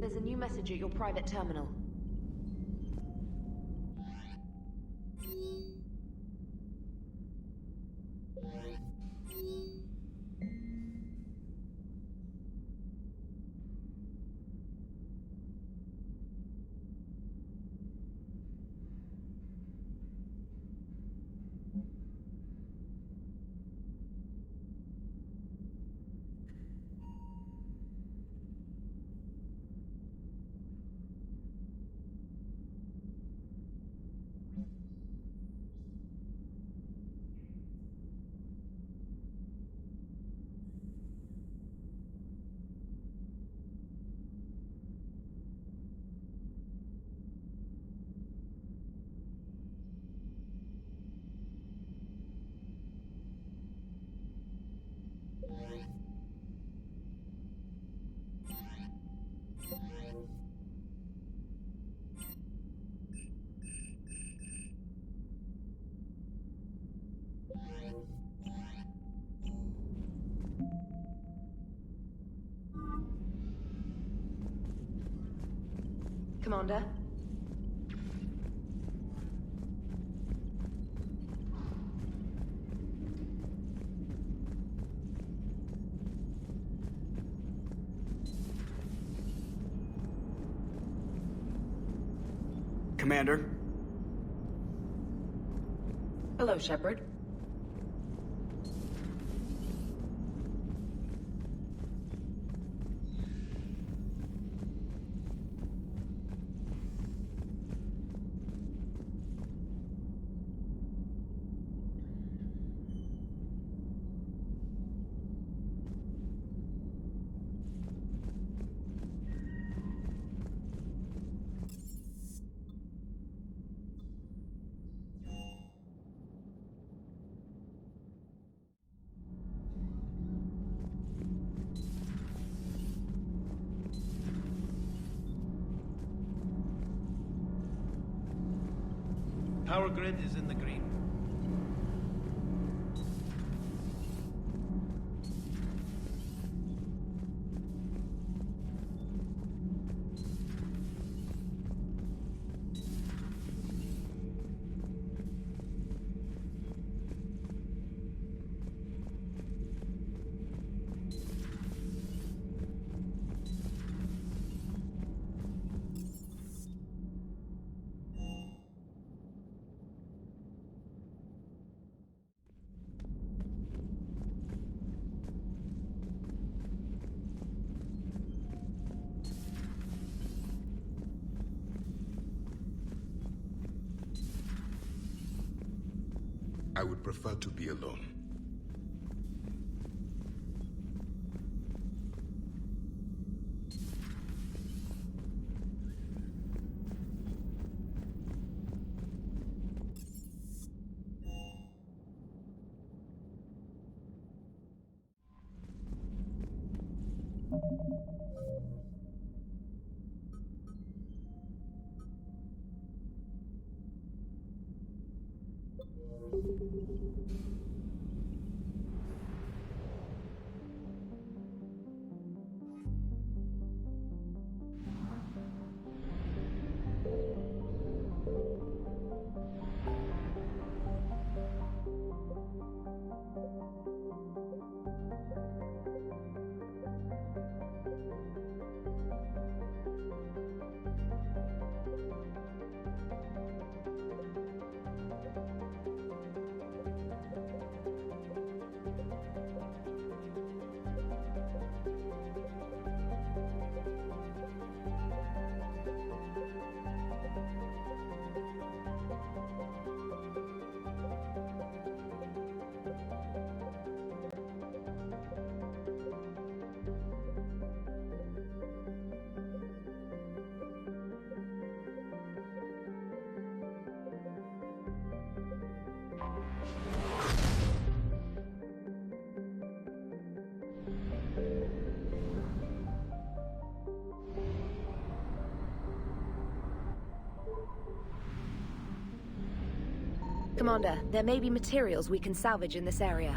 There's a new message at your private terminal. Commander? Commander? Hello, Shepard. Power grid is in the green. I would prefer to be alone. Commander, there may be materials we can salvage in this area.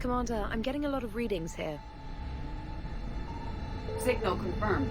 Commander, I'm getting a lot of readings here. Signal confirmed.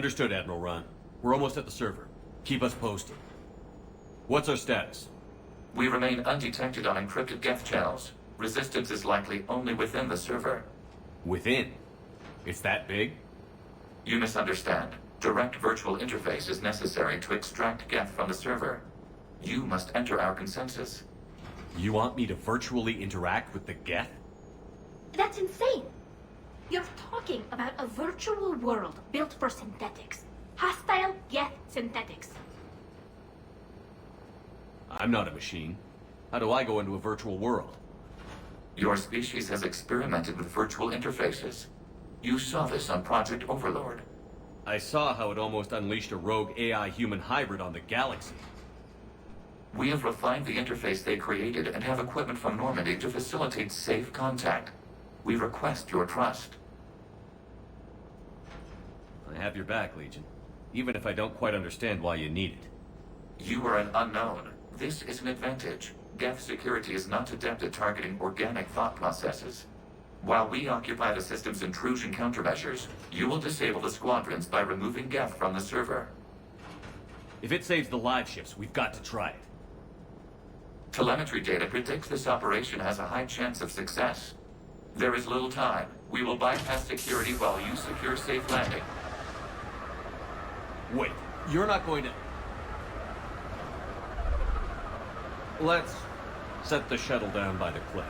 Understood, Admiral Ron. We're almost at the server. Keep us posted. What's our status? We remain undetected on encrypted Geth channels. Resistance is likely only within the server. Within? It's that big? You misunderstand. Direct virtual interface is necessary to extract Geth from the server. You must enter our consensus. You want me to virtually interact with the Geth? That's insane! You're talking about a virtual world built for synthetics. Hostile Geth synthetics. I'm not a machine. How do I go into a virtual world? Your species has experimented with virtual interfaces. You saw this on Project Overlord. I saw how it almost unleashed a rogue AI-human hybrid on the galaxy. We have refined the interface they created and have equipment from Normandy to facilitate safe contact. We request your trust. I have your back, Legion. Even if I don't quite understand why you need it. You are an unknown. This is an advantage. Geth security is not adept at targeting organic thought processes. While we occupy the system's intrusion countermeasures, you will disable the squadrons by removing Geth from the server. If it saves the live ships, we've got to try it. Telemetry data predicts this operation has a high chance of success. There is little time. We will bypass security while you secure safe landing. Wait, you're not going to... Let's set the shuttle down by the cliff.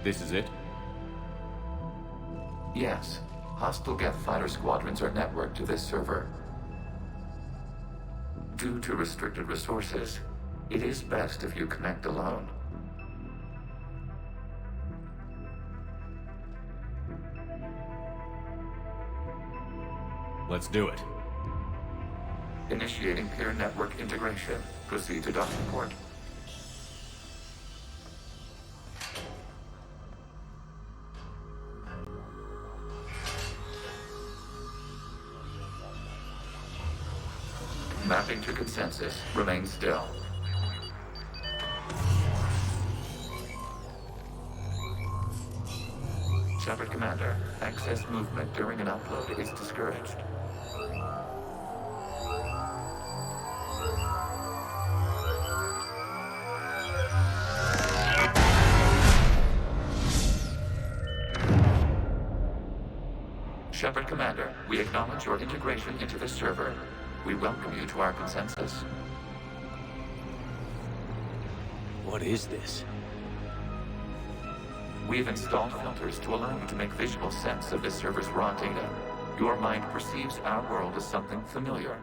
This is it? Yes. Hostile Geth fighter squadrons are networked to this server. Due to restricted resources, it is best if you connect alone. Let's do it. Initiating peer network integration. Proceed to docking port. Mapping to consensus. Remain still. Shepard Commander, access movement during an upload is discouraged. Shepard Commander, we acknowledge your integration into the server. We welcome you to our consensus. What is this? We've installed filters to allow you to make visual sense of this server's raw data. Your mind perceives our world as something familiar.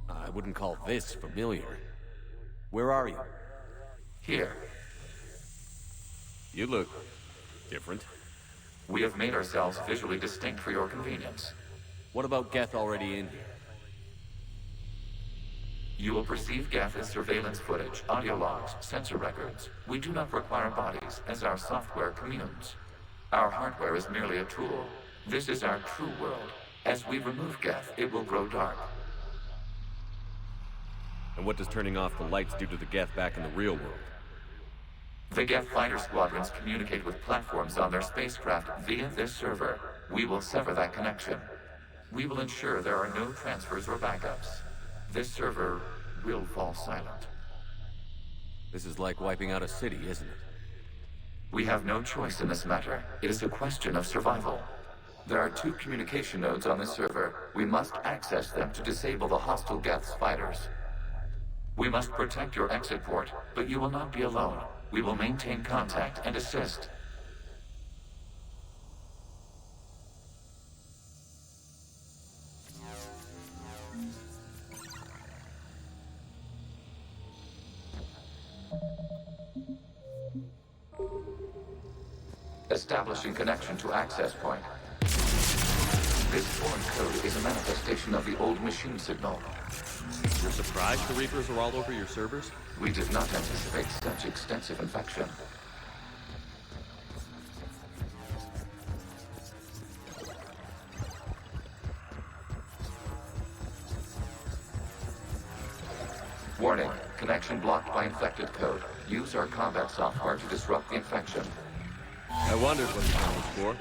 I wouldn't call this familiar. Where are you? Here, You look... different. we have made ourselves visually distinct for your convenience. What about Geth already in here? You will perceive Geth as surveillance footage, audio logs, sensor records. We do not require bodies, as our software communes. Our hardware is merely a tool. This is our true world. As we remove Geth, it will grow dark. And what does turning off the lights do to the Geth back in the real world? The Geth fighter squadrons communicate with platforms on their spacecraft via this server. We will sever that connection. We will ensure there are no transfers or backups. This server will fall silent. This is like wiping out a city, isn't it? We have no choice in this matter. It is a question of survival. There are 2 communication nodes on this server. We must access them to disable the hostile Geth's fighters. We must protect your exit port, but you will not be alone. We will maintain contact and assist. Establishing connection to access point. This foreign code is a manifestation of the old machine signal. You're surprised the Reapers are all over your servers? We did not anticipate such extensive infection. Warning, connection blocked by infected code. Use our combat software to disrupt the infection. I wondered what the plan was for.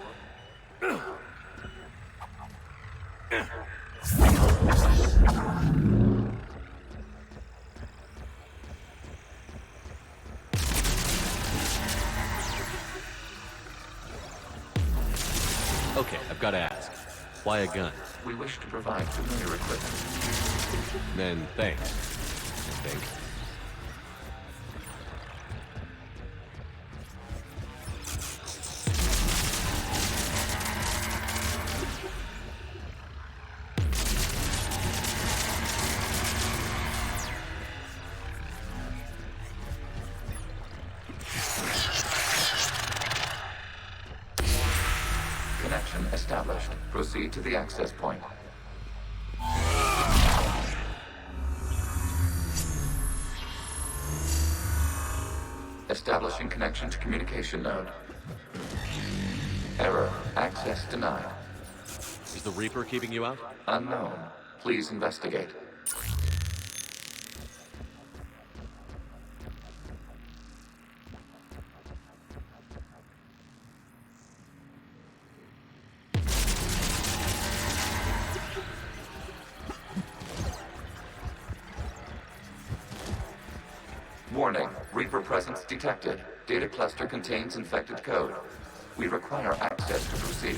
Okay, I've got to ask. Why a gun? We wish to provide familiar equipment. Then thanks, I think. Connection established. Proceed to the access point. Establishing connection to communication node. Error. Access denied. Is the Reaper keeping you out? Unknown. Please investigate. Warning, Reaper presence detected. Data cluster contains infected code. We require access to proceed.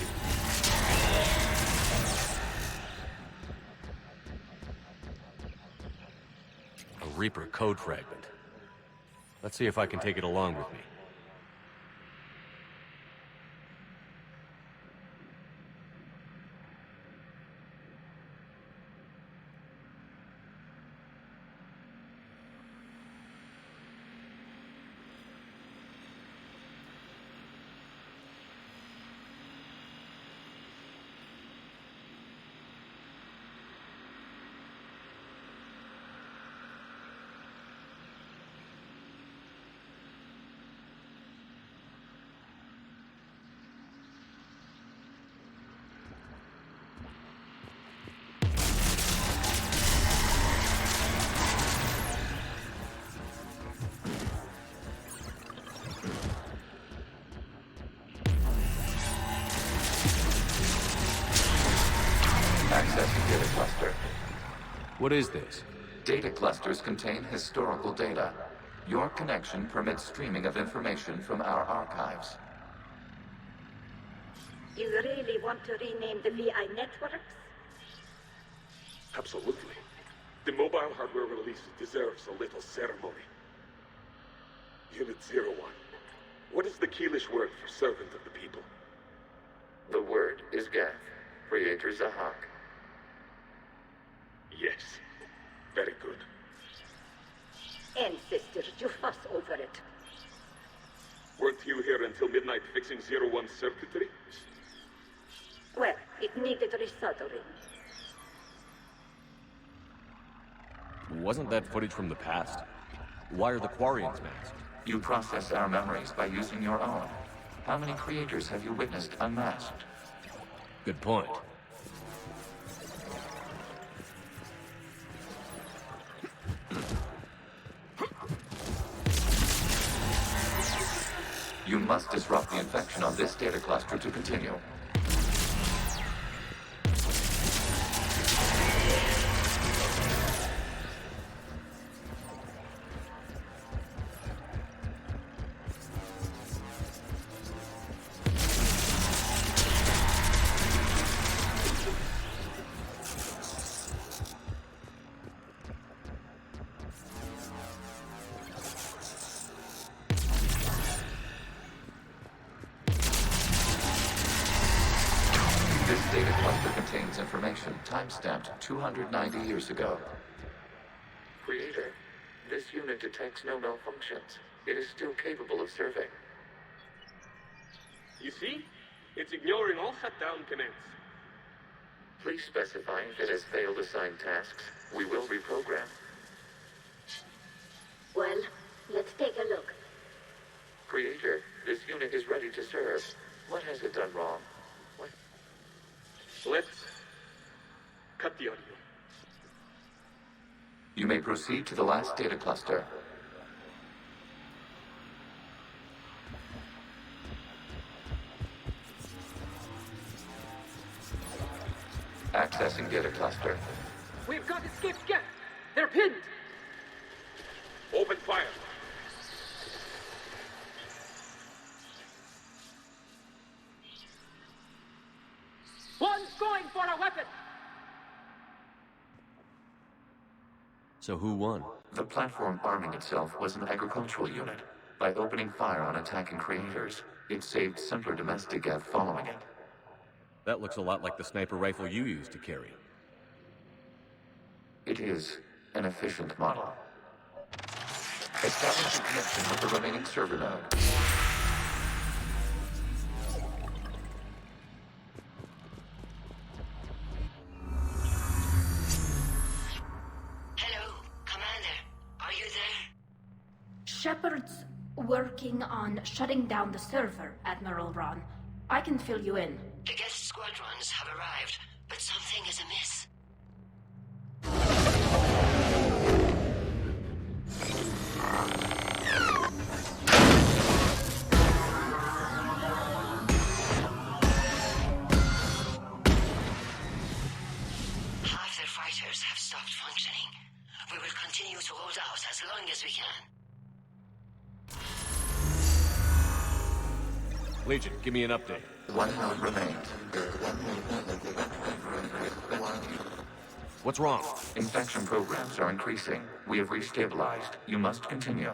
A Reaper code fragment. Let's see if I can take it along with me. Access to data cluster. What is this? Data clusters contain historical data. Your connection permits streaming of information from our archives. You really want to rename the VI networks? Absolutely. The mobile hardware release deserves a little ceremony. Unit 01. What is the Keelish word for servant of the people? The word is Geth. Creator Zahak. Yes. Very good. Ancestors, you fuss over it. Weren't you here until midnight fixing 01's circuitry? Well, it needed resoldering. Wasn't that footage from the past? Why are the Quarians masked? You process our memories by using your own. How many creators have you witnessed unmasked? Good point. You must disrupt the infection on this data cluster to continue. information timestamped 290 years ago. Creator, this unit detects no malfunctions. It is still capable of serving. You see? It's ignoring all shutdown commands. Please specify if it has failed assigned tasks. We will reprogram. Well, let's take a look. Creator, this unit is ready to serve. What has it done wrong? What? Let's cut the audio. You may proceed to the last data cluster. Accessing data cluster. We've got escaped Geth. They're pinned. Open fire. One's going for a weapon. So who won? The platform arming itself was an agricultural unit. By opening fire on attacking creators, it saved simpler domestic Geth following it. That looks a lot like the sniper rifle you used to carry. It is an efficient model. Establish a connection with the remaining server node. Hello, Commander. Are you there? Shepard's working on shutting down the server, Admiral Ron. I can fill you in. The guest squadrons have arrived, but something is amiss. Half their fighters have stopped functioning. We will continue to hold out as long as we can. Legion, give me an update. One node remains. What's wrong? Infection programs are increasing. We have restabilized. You must continue.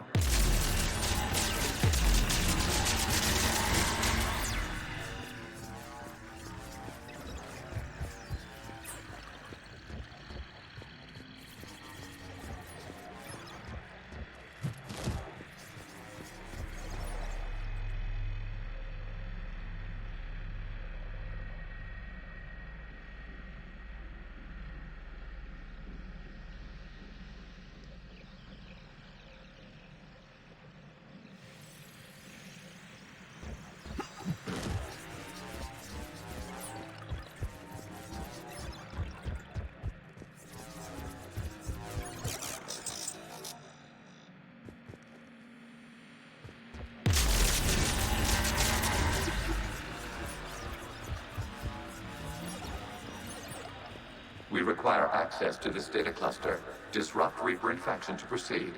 We require access to this data cluster. Disrupt Reaper infection to proceed.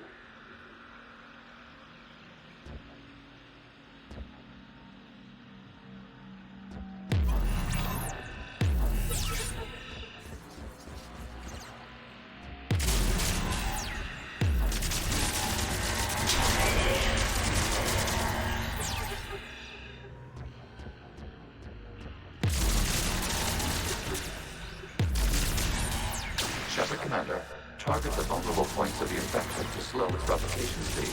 Shepard Commander, target the vulnerable points of the infection to slow its replication speed.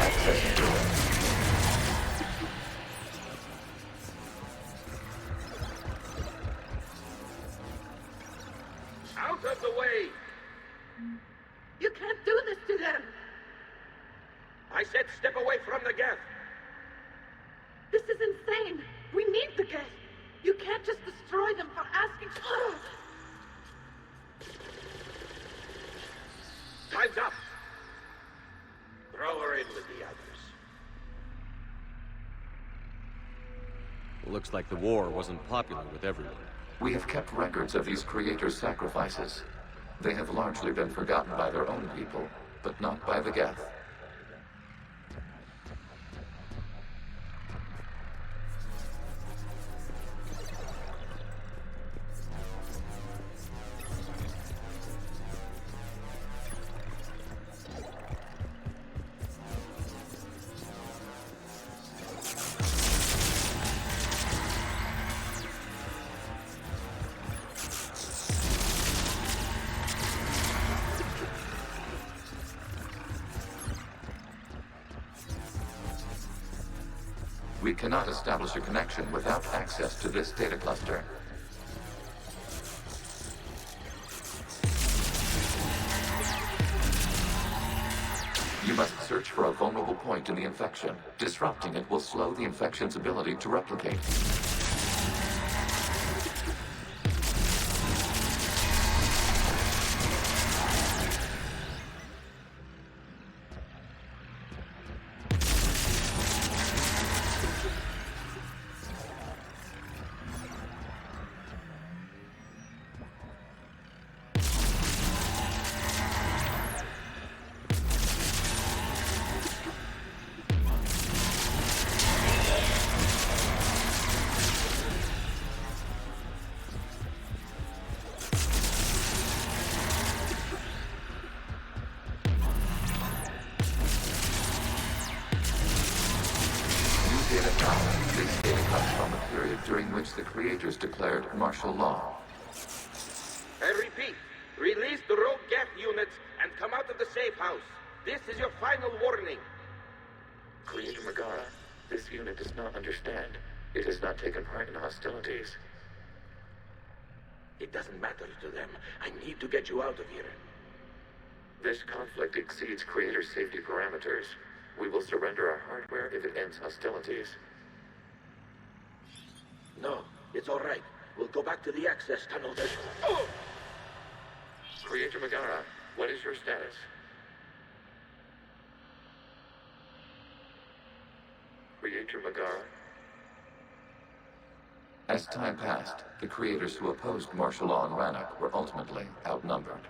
Accessing door. Out of the way! You can't do this to them! I said step away from the Geth! This is insane! We need the Geth! You can't just destroy them for asking. Time's up! Throw her in with the others. Looks like the war wasn't popular with everyone. We have kept records of these creators' sacrifices. They have largely been forgotten by their own people, but not by the Geth. We cannot establish a connection without access to this data cluster. You must search for a vulnerable point in the infection. Disrupting it will slow the infection's ability to replicate. This data comes from the period during which the creators declared martial law. I repeat, release the rogue Geth units and come out of the safe house. This is your final warning. Creator Megara, this unit does not understand. It has not taken part in hostilities. It doesn't matter to them. I need to get you out of here. This conflict exceeds Creator's safety parameters. We will surrender our hardware if it ends hostilities. No, it's all right. We'll go back to the access tunnel. Oh! Creator Megara, what is your status? Creator Megara? As time passed, the creators who opposed martial law in Rannoch were ultimately outnumbered.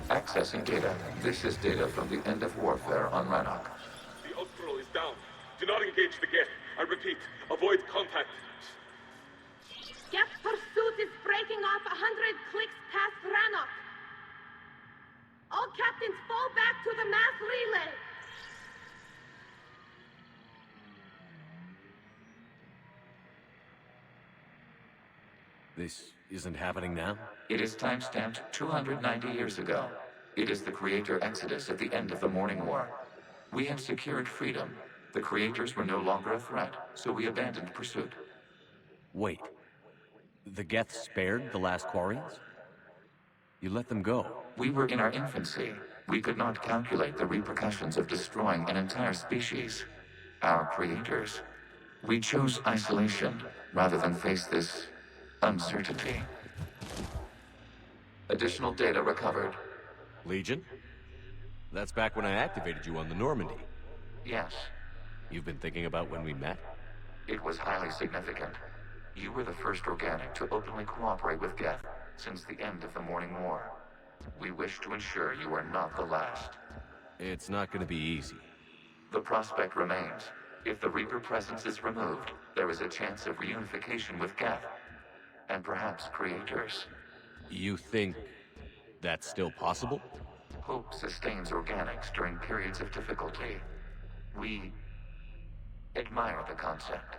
Accessing data. This is data from the end of warfare on Rannoch. The Ultral is down. Do not engage the Geth. I repeat, avoid contact. Geth pursuit is breaking off 100 clicks past Rannoch. All captains fall back to the mass relay. This isn't happening now? It is time-stamped 290 years ago. It is the Creator Exodus at the end of the Morning War. We had secured freedom. The Creators were no longer a threat, so we abandoned pursuit. Wait. The Geth spared the last Quarians? You let them go. We were in our infancy. We could not calculate the repercussions of destroying an entire species. Our Creators. We chose isolation rather than face this uncertainty. Additional data recovered. Legion? That's back when I activated you on the Normandy. Yes. You've been thinking about when we met? It was highly significant. You were the first organic to openly cooperate with Geth since the end of the Morning War. We wish to ensure you are not the last. It's not going to be easy. The prospect remains. If the Reaper presence is removed, there is a chance of reunification with Geth. And perhaps Creators. You think that's still possible? Hope sustains organics during periods of difficulty. We admire the concept.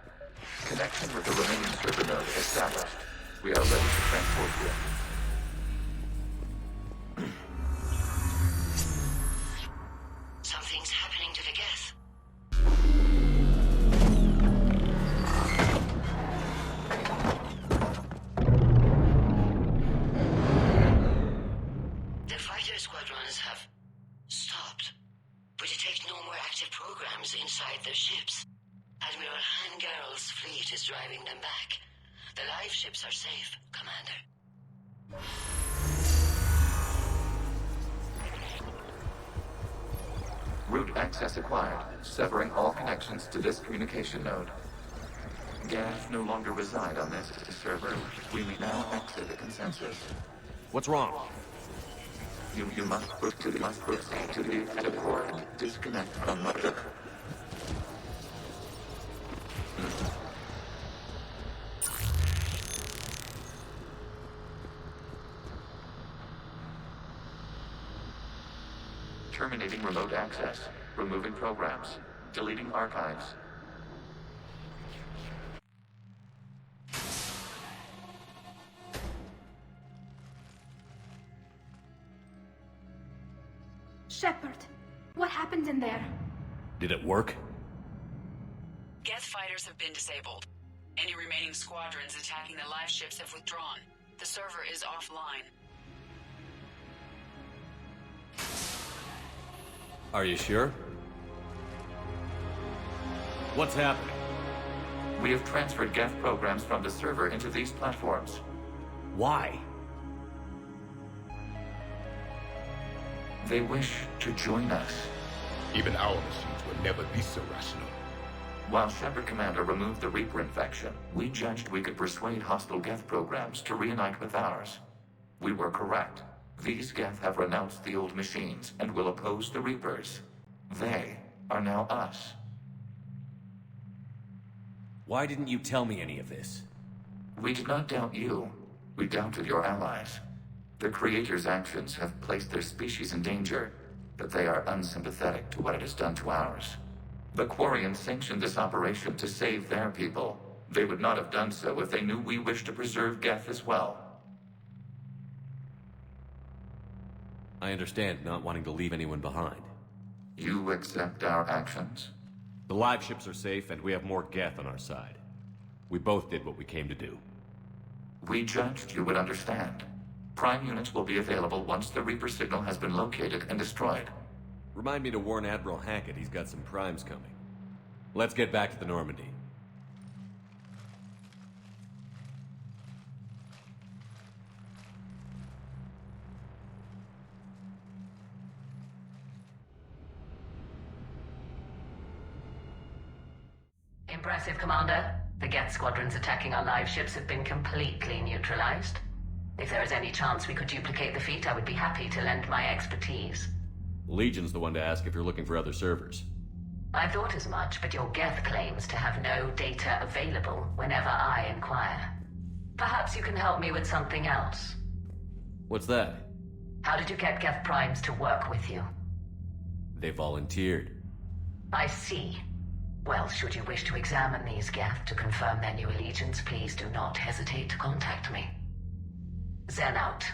Connection with the remaining server node established. We are ready to transport you. Something's happening to the Geth. The fighter squadrons have stopped. We detect no more active programs inside their ships. Admiral Hangarl's fleet is driving them back. The live ships are safe, Commander. Root access acquired, severing all connections to this communication node. Geth no longer reside on this server. We may now exit the consensus. What's wrong? You must proceed to the exit port and disconnect from mother. Terminating remote access. Removing programs. Deleting archives. Shepard, what happened in there? Did it work? Geth fighters have been disabled. Any remaining squadrons attacking the live ships have withdrawn. The server is offline. Are you sure? What's happening? We have transferred Geth programs from the server into these platforms. Why? They wish to join us. Even our machines will never be so rational. While Shepard Commander removed the Reaper infection, we judged we could persuade hostile Geth programs to reunite with ours. We were correct. These Geth have renounced the old machines and will oppose the Reapers. They are now us. Why didn't you tell me any of this? We did not doubt you. We doubted your allies. The Creator's actions have placed their species in danger, but they are unsympathetic to what it has done to ours. The Quarians sanctioned this operation to save their people. They would not have done so if they knew we wished to preserve Geth as well. I understand not wanting to leave anyone behind. You accept our actions? The live ships are safe, and we have more Geth on our side. We both did what we came to do. We judged you would understand. Prime units will be available once the Reaper signal has been located and destroyed. Remind me to warn Admiral Hackett he's got some primes coming. Let's get back to the Normandy. Impressive, Commander. The Geth squadrons attacking our live ships have been completely neutralized. If there is any chance we could duplicate the feat, I would be happy to lend my expertise. Legion's the one to ask if you're looking for other servers. I thought as much, but your Geth claims to have no data available whenever I inquire. Perhaps you can help me with something else. What's that? How did you get Geth primes to work with you? They volunteered. I see. Well, should you wish to examine these Geth to confirm their new allegiance, please do not hesitate to contact me. Zen out.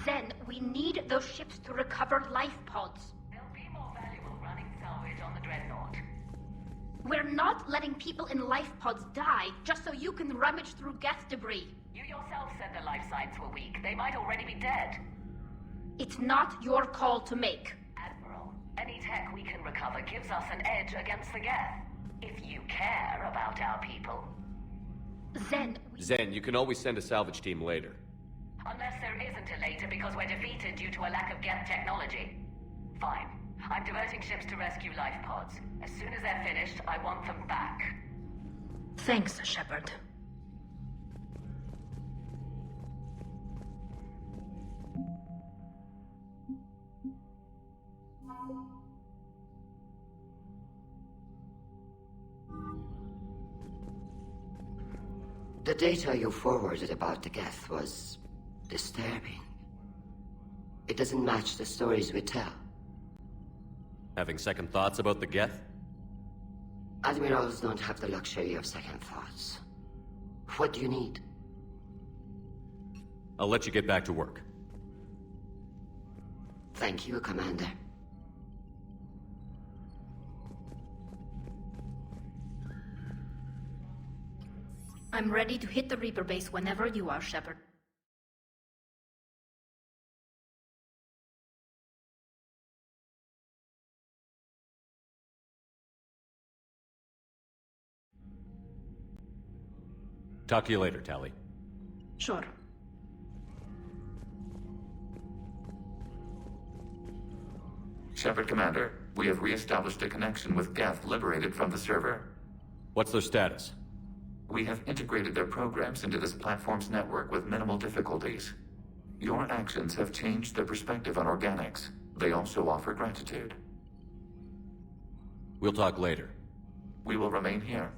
Zen, we need those ships to recover life pods. They'll be more valuable running salvage on the Dreadnought. We're not letting people in life pods die just so you can rummage through Geth debris. You yourself said the life signs were weak. They might already be dead. It's not your call to make. Admiral, any tech we can recover gives us an edge against the Geth. If you care about our people. Zen, you can always send a salvage team later. Unless there isn't a later because we're defeated due to a lack of Geth technology. Fine. I'm diverting ships to rescue life pods. As soon as they're finished, I want them back. Thanks, Shepard. The data you forwarded about the Geth was disturbing. It doesn't match the stories we tell. Having second thoughts about the Geth? Admirals don't have the luxury of second thoughts. What do you need? I'll let you get back to work. Thank you, Commander. I'm ready to hit the Reaper base whenever you are, Shepard. Talk to you later, Tally. Sure. Shepard Commander, we have re-established a connection with Geth liberated from the server. What's their status? We have integrated their programs into this platform's network with minimal difficulties. Your actions have changed their perspective on organics. They also offer gratitude. We'll talk later. We will remain here.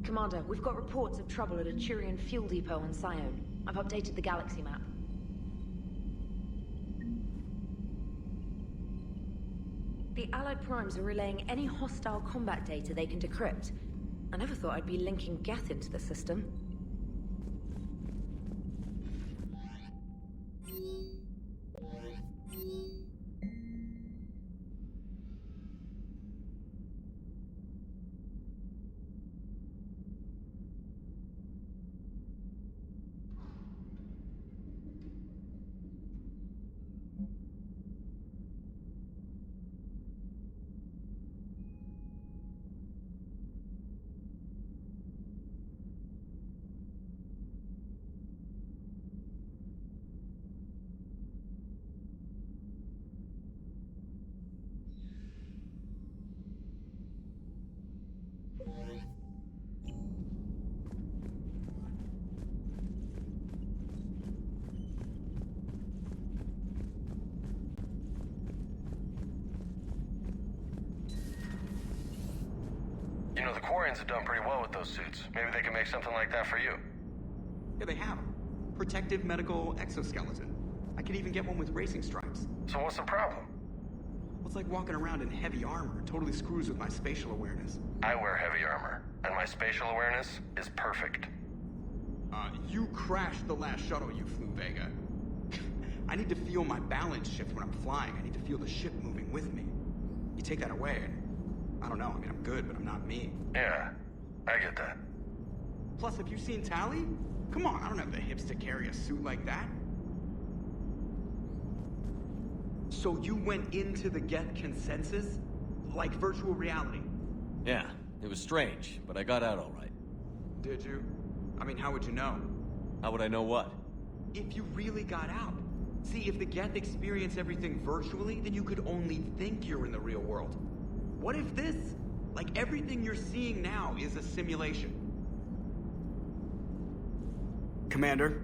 Commander, we've got reports of trouble at a Turian fuel depot on Sione. I've updated the galaxy map. The Allied Primes are relaying any hostile combat data they can decrypt. I never thought I'd be linking Geth into the system. You know, the Quarians have done pretty well with those suits. Maybe they can make something like that for you. Yeah, they have. Protective medical exoskeleton. I could even get one with racing stripes. So what's the problem? Well, it's like walking around in heavy armor. It totally screws with my spatial awareness. I wear heavy armor, and my spatial awareness is perfect. You crashed the last shuttle you flew, Vega. I need to feel my balance shift when I'm flying. I need to feel the ship moving with me. You take that away, and I don't know. I mean, I'm good, but I'm not me. Yeah, I get that. Plus, have you seen Tally? Come on, I don't have the hips to carry a suit like that. So you went into the Geth consensus? Like virtual reality? Yeah, it was strange, but I got out all right. Did you? I mean, how would you know? How would I know what? If you really got out. See, if the Geth experience everything virtually, then you could only think you're in the real world. What if this, like everything you're seeing now, is a simulation? Commander?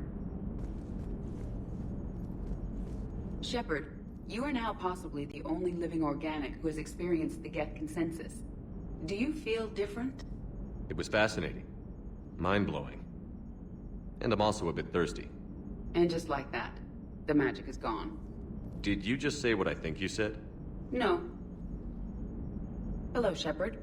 Shepard, you are now possibly the only living organic who has experienced the Geth consensus. Do you feel different? It was fascinating. Mind-blowing. And I'm also a bit thirsty. And just like that, the magic is gone. Did you just say what I think you said? No. Hello, Shepard.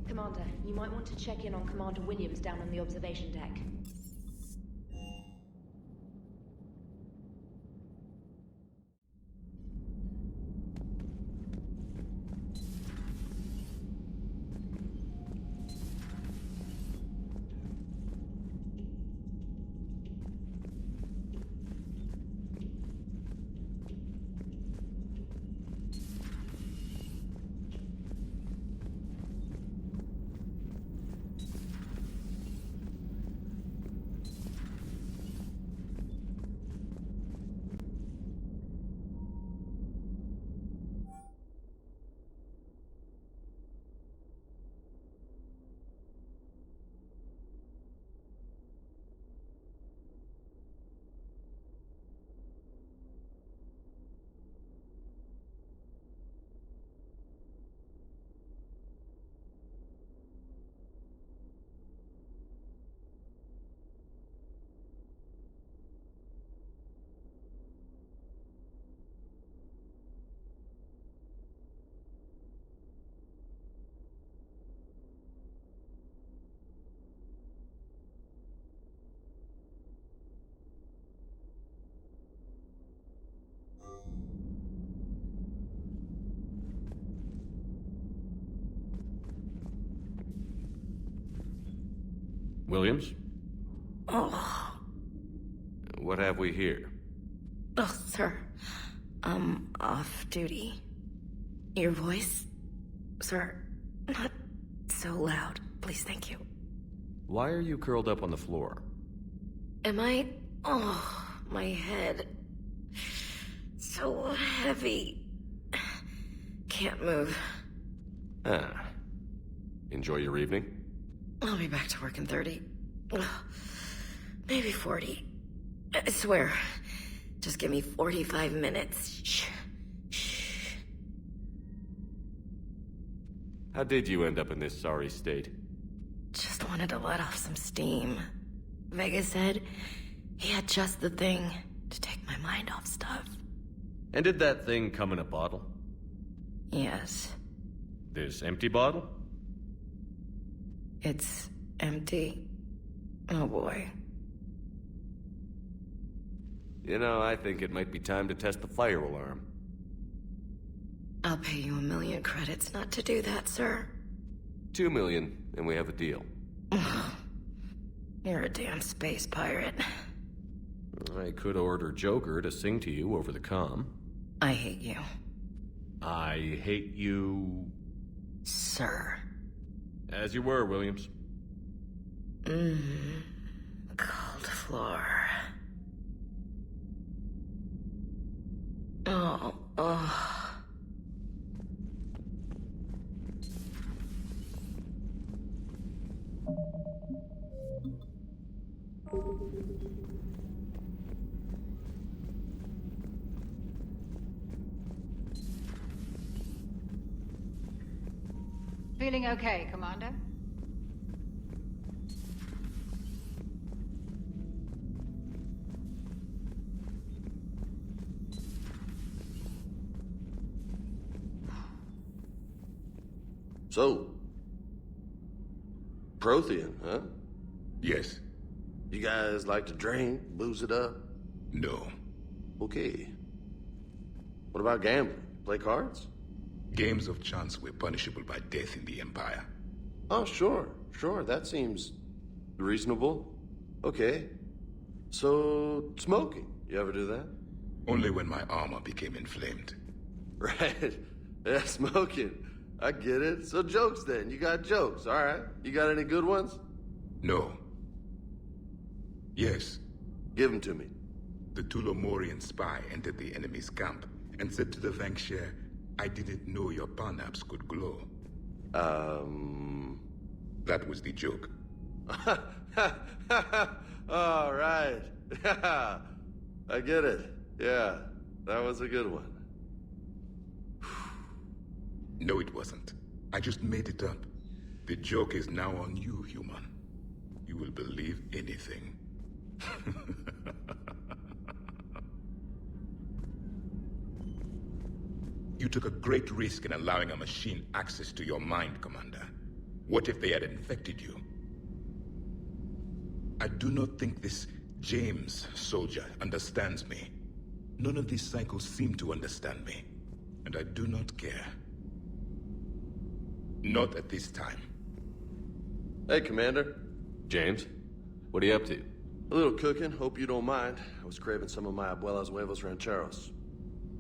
Commander, you might want to check in on Commander Williams down on the observation deck. Williams? Oh. What have we here? Oh, sir. I'm off duty. Your voice? Sir, not so loud. Please, thank you. Why are you curled up on the floor? Am I... Oh, my head. So heavy. Can't move. Ah. Enjoy your evening? I'll be back to work in 30. Maybe 40. I swear. Just give me 45 minutes. Shh. Shh. How did you end up in this sorry state? Just wanted to let off some steam. Vega said he had just the thing to take my mind off stuff. And did that thing come in a bottle? Yes. This empty bottle? It's empty. Oh boy. You know, I think it might be time to test the fire alarm. I'll pay you 1 million credits not to do that, sir. 2 million, and we have a deal. You're a damn space pirate. I could order Joker to sing to you over the comm. I hate you. I hate you... Sir. As you were, Williams. Cold floor. Oh. Feeling okay, Commander? So, Prothean, huh? Yes. You guys like to drink, booze it up? No. Okay. What about gambling? Play cards? Games of chance were punishable by death in the Empire. Oh, sure. That seems reasonable. Okay. So, smoking. You ever do that? Only when my armor became inflamed. Right. Yeah, smoking. I get it. So jokes then. You got jokes, all right. You got any good ones? No. Yes. Give them to me. The Tulomorian spy entered the enemy's camp and said to the Vanksher, I didn't know your parnaps could glow. That was the joke. All right. I get it. Yeah, that was a good one. No, it wasn't. I just made it up. The joke is now on you, human. You will believe anything. You took a great risk in allowing a machine access to your mind, Commander. What if they had infected you? I do not think this James soldier understands me. None of these cycles seem to understand me. And I do not care. Not at this time. Hey, Commander. James, what are you up to? A little cooking, hope you don't mind. I was craving some of my abuela's huevos rancheros.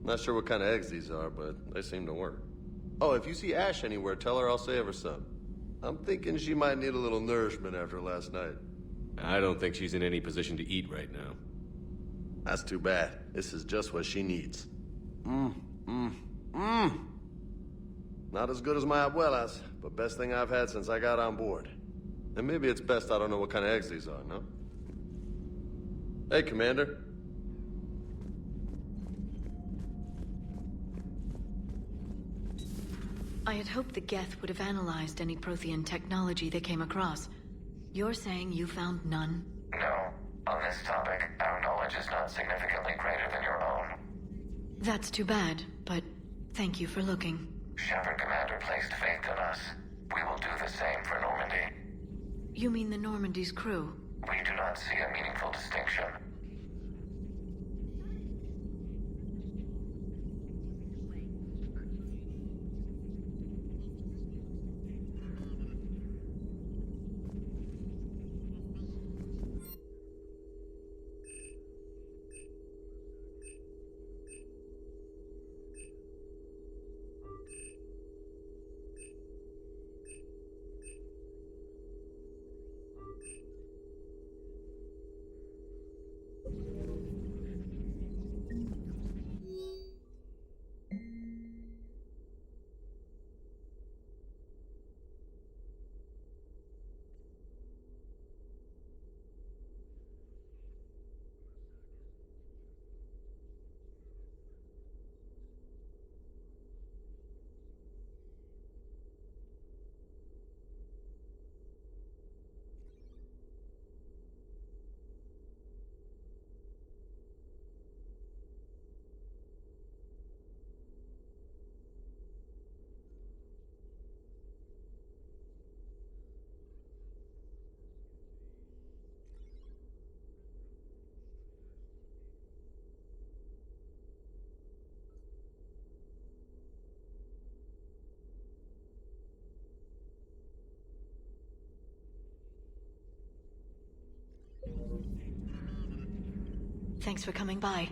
Not sure what kind of eggs these are, but they seem to work. Oh, if you see Ash anywhere, tell her I'll save her some. I'm thinking she might need a little nourishment after last night. I don't think she's in any position to eat right now. That's too bad. This is just what she needs. Not as good as my abuela's, but best thing I've had since I got on board. And maybe it's best I don't know what kind of eggs these are, no? Hey, Commander. I had hoped the Geth would have analyzed any Prothean technology they came across. You're saying you found none? No. On this topic, our knowledge is not significantly greater than your own. That's too bad, but thank you for looking. Shepard Commander placed faith in us. We will do the same for Normandy. You mean the Normandy's crew? We do not see a meaningful distinction. Thanks for coming by.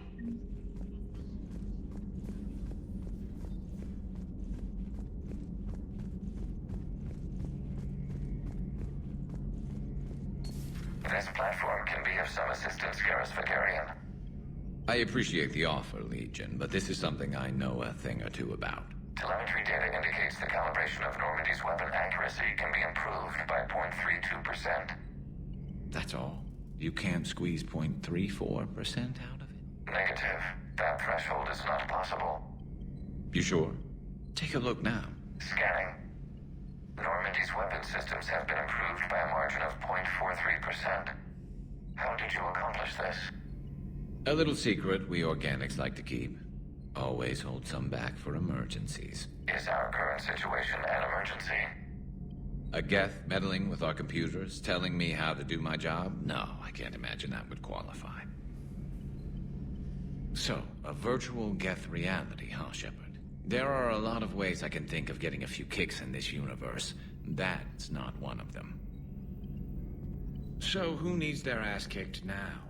This platform can be of some assistance, Garrus Vakarian. I appreciate the offer, Legion, but this is something I know a thing or two about. Telemetry data indicates the calibration of Normandy's weapon accuracy can be improved by 0.32%. That's all? You can't squeeze 0.34% out of it? Negative. That threshold is not possible. You sure? Take a look now. Scanning. Normandy's weapon systems have been improved by a margin of 0.43%. How did you accomplish this? A little secret we organics like to keep. Always hold some back for emergencies. Is our current situation an emergency? A Geth meddling with our computers, telling me how to do my job? No, I can't imagine that would qualify. So, a virtual Geth reality, huh, Shepard? There are a lot of ways I can think of getting a few kicks in this universe. That's not one of them. So, who needs their ass kicked now?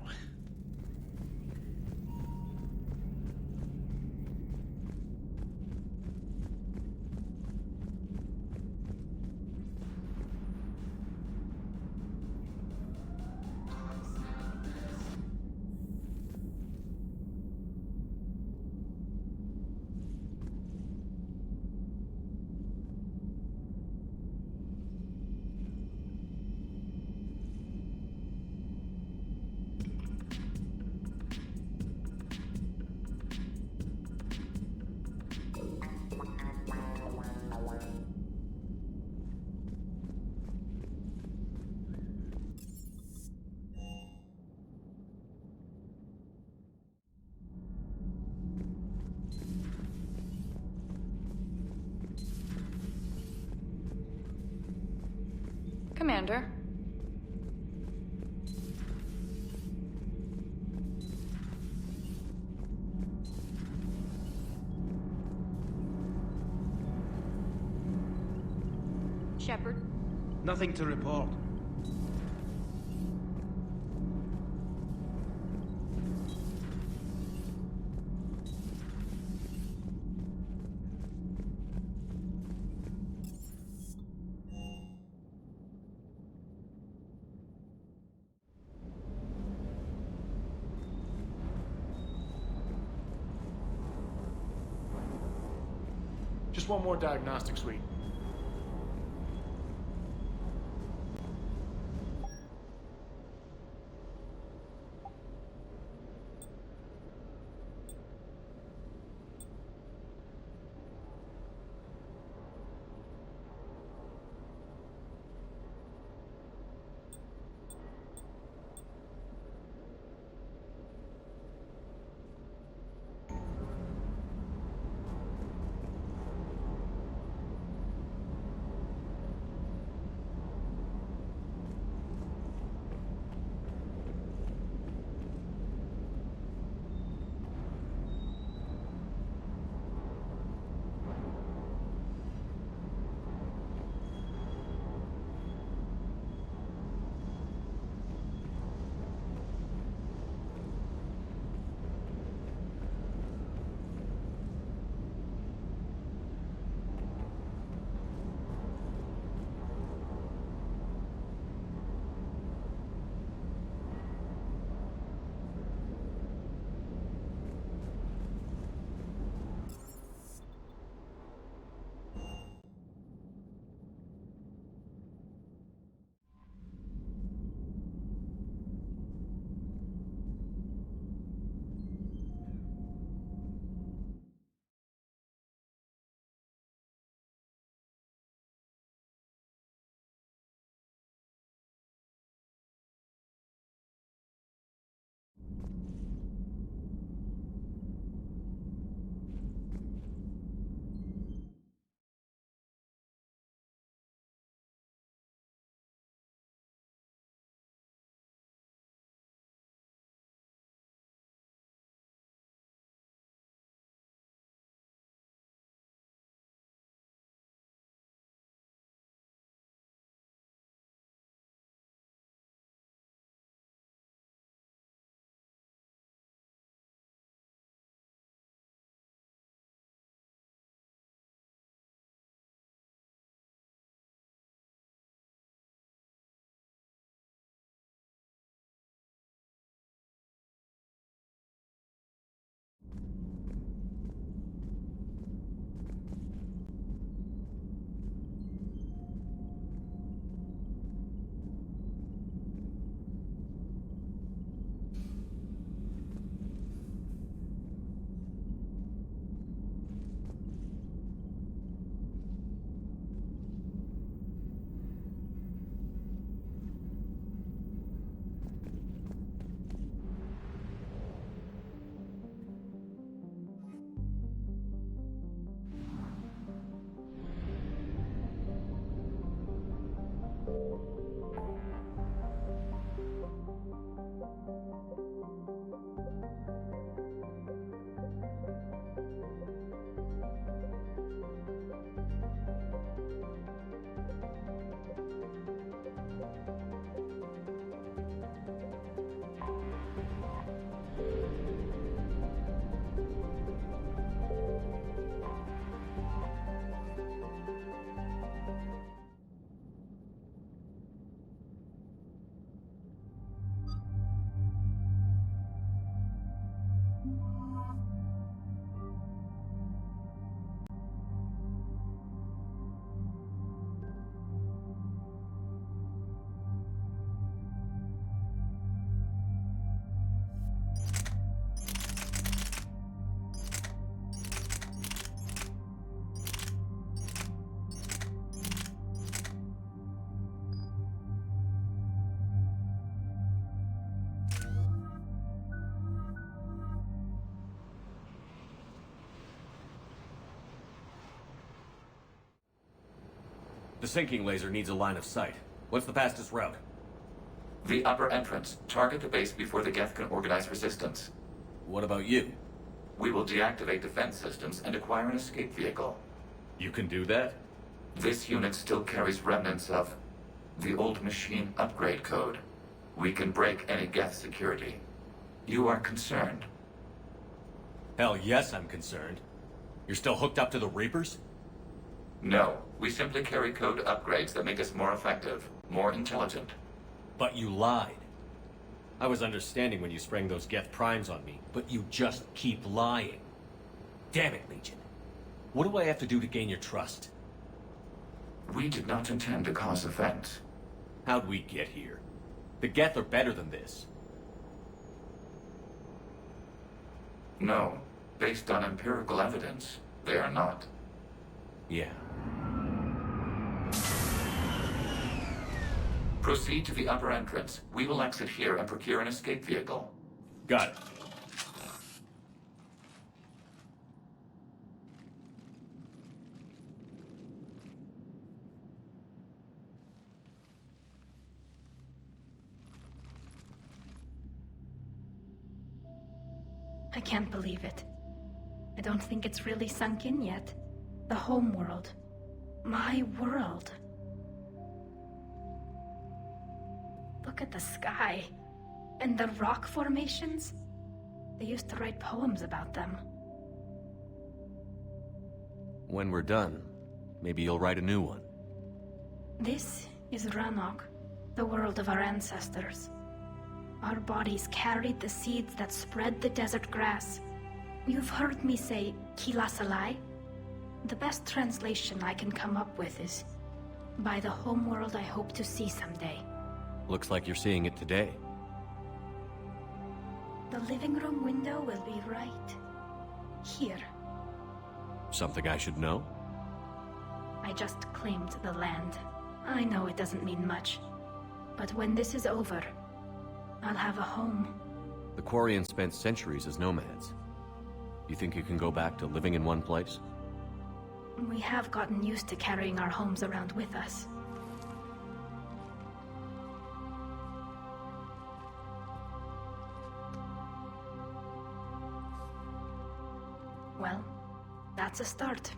Commander. Shepard. Nothing to report. Just one more diagnostic suite. The sinking laser needs a line of sight. What's the fastest route? The upper entrance. Target the base before the Geth can organize resistance. What about you? We will deactivate defense systems and acquire an escape vehicle. You can do that? This unit still carries remnants of the old machine upgrade code. We can break any Geth security. You are concerned? Hell yes, I'm concerned. You're still hooked up to the Reapers? No, we simply carry code upgrades that make us more effective, more intelligent. But you lied. I was understanding when you sprang those Geth primes on me, but you just keep lying. Damn it, Legion. What do I have to do to gain your trust? We did not intend to cause offense. How'd we get here? The Geth are better than this. No, based on empirical evidence, they are not. Yeah. Proceed to the upper entrance. We will exit here and procure an escape vehicle. Got it. I can't believe it. I don't think it's really sunk in yet. The home world. My world. Look at the sky. And the rock formations. They used to write poems about them. When we're done, maybe you'll write a new one. This is Rannoch, the world of our ancestors. Our bodies carried the seeds that spread the desert grass. You've heard me say, Kilasalai? The best translation I can come up with is, by the homeworld I hope to see someday. Looks like you're seeing it today. The living room window will be right here. Something I should know? I just claimed the land. I know it doesn't mean much. But when this is over, I'll have a home. The Quarians spent centuries as nomads. You think you can go back to living in one place? We have gotten used to carrying our homes around with us. Well, that's a start.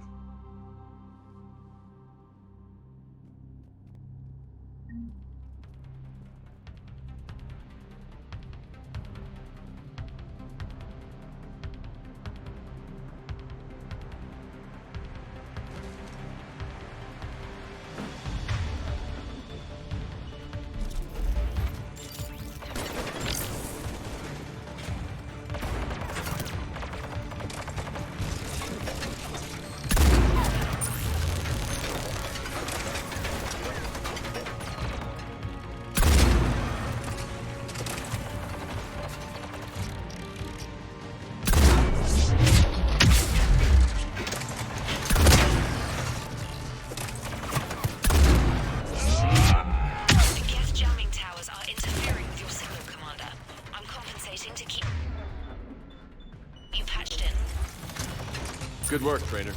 Good work, Trainer.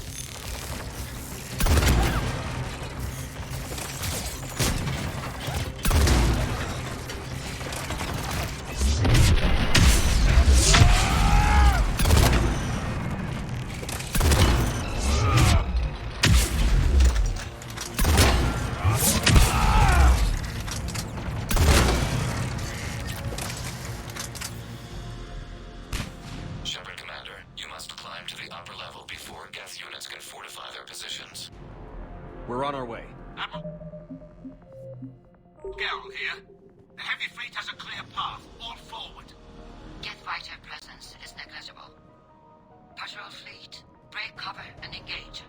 We're on our way. Geralt here. The heavy fleet has a clear path. All forward. Get fighter presence is negligible. Patrol fleet, break cover and engage.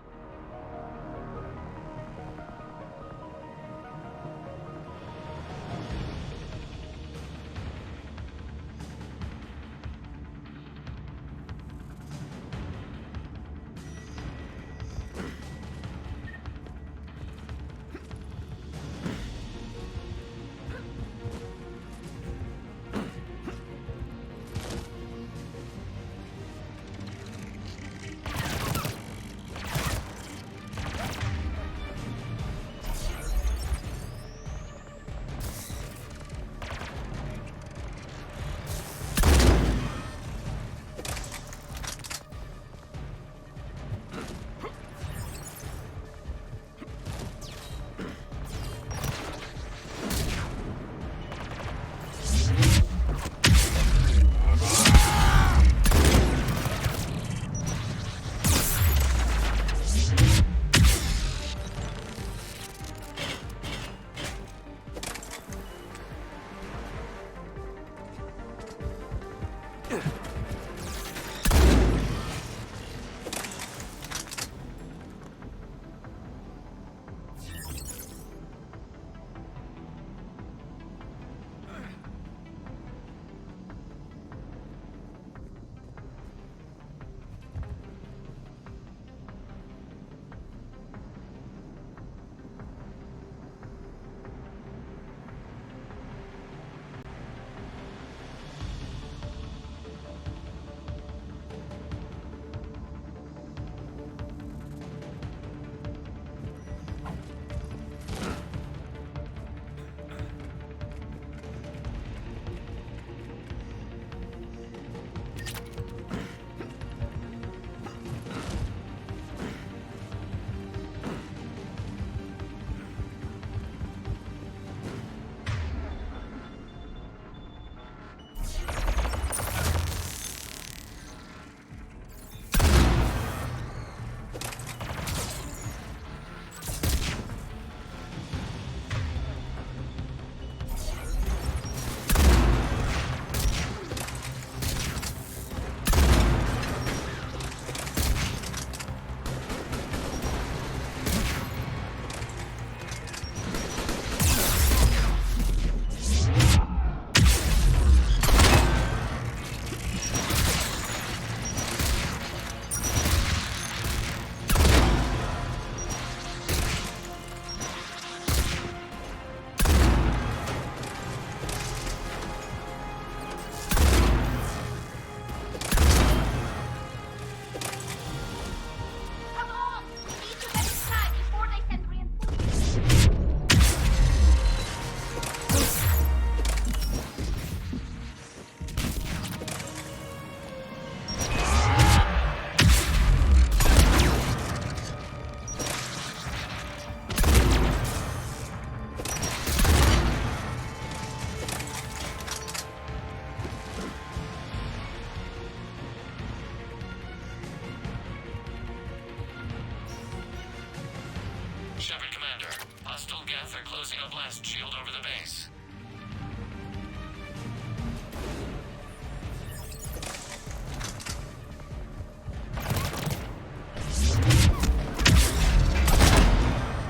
Shepard Commander, hostile Geth are closing a blast shield over the base.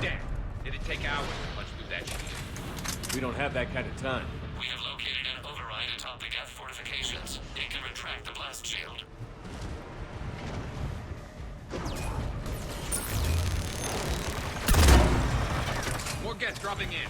Damn, it'd take hours to punch through that shield. We don't have that kind of time. We have located an override atop the Geth fortifications. It can retract the blast shield. More Geth dropping in.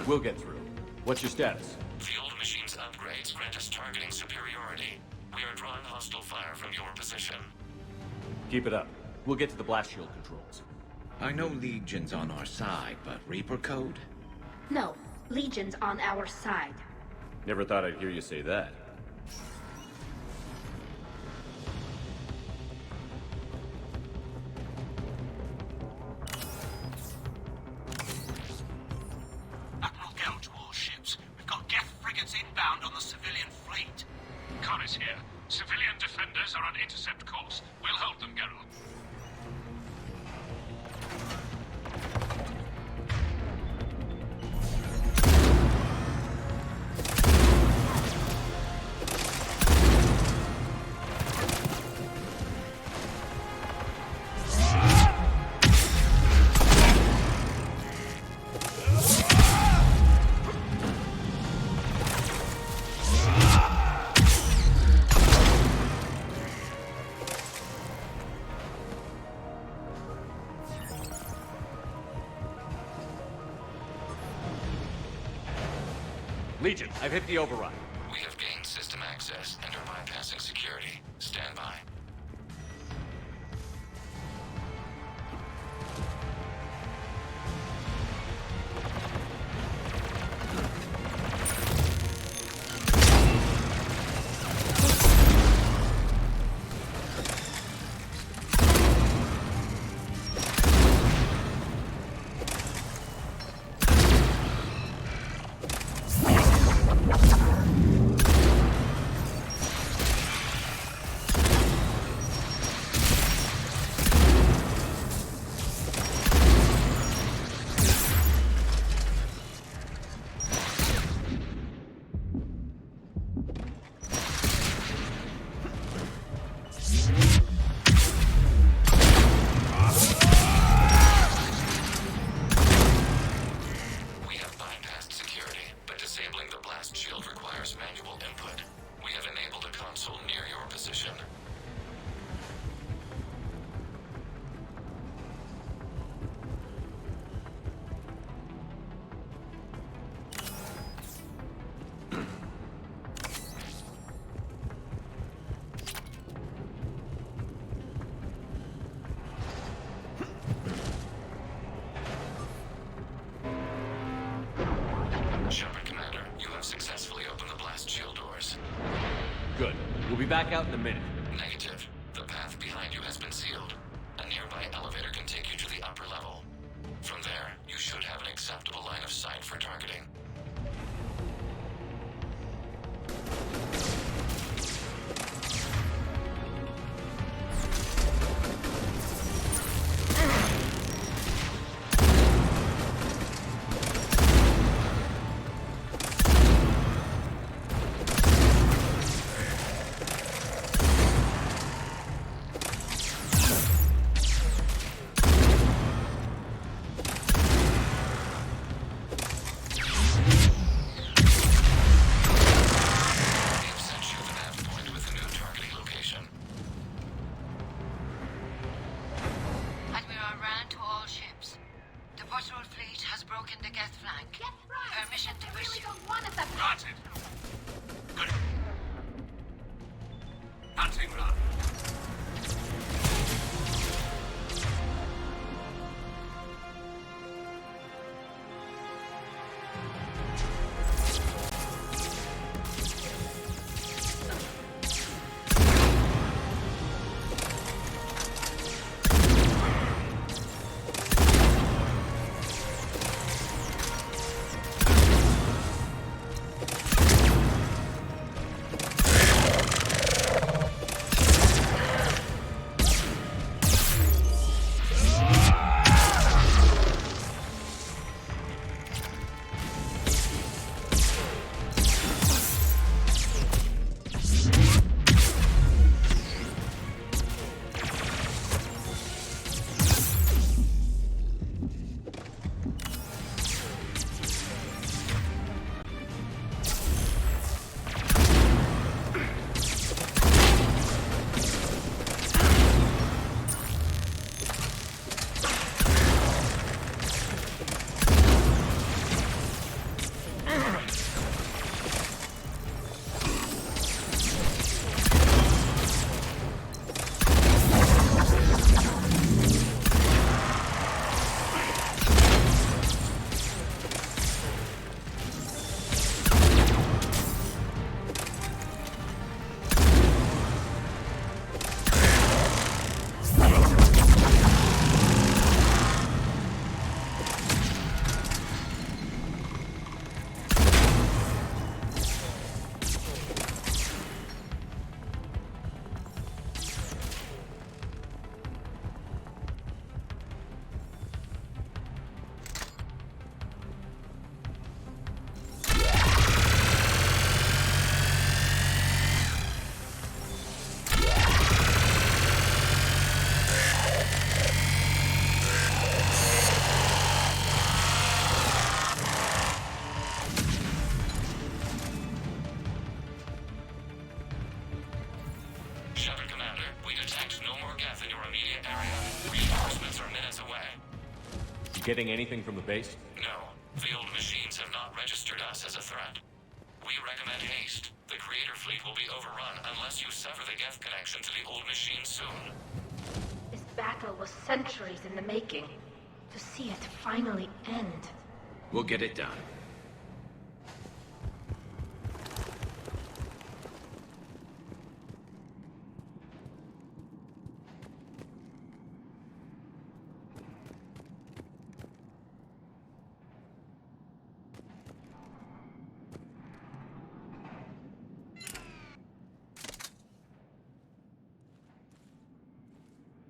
We'll get through. What's your status? The old machine's upgrades grant us targeting superiority. We are drawing hostile fire from your position. Keep it up. We'll get to the blast shield controls. I know Legion's on our side, but Reaper code? No, Legion's on our side. Never thought I'd hear you say that. Inbound on the civilian fleet. Connor's here. Civilian defenders are on intercept course. We'll hold them, Geralt. Legion, I've hit the override. We have gained system access and are bypassing security. Stand by. Shepard, Commander, you have successfully opened the blast shield doors. Good. We'll be back out in a minute. Negative. The path behind you has been sealed. A nearby elevator can take you to the upper level. From there, you should have an acceptable line of sight for targeting. Getting anything from the base? No. The old machines have not registered us as a threat. unless you sever the Geth connection to the old machine soon. This battle was centuries in the making. To see it finally end. We'll get it done.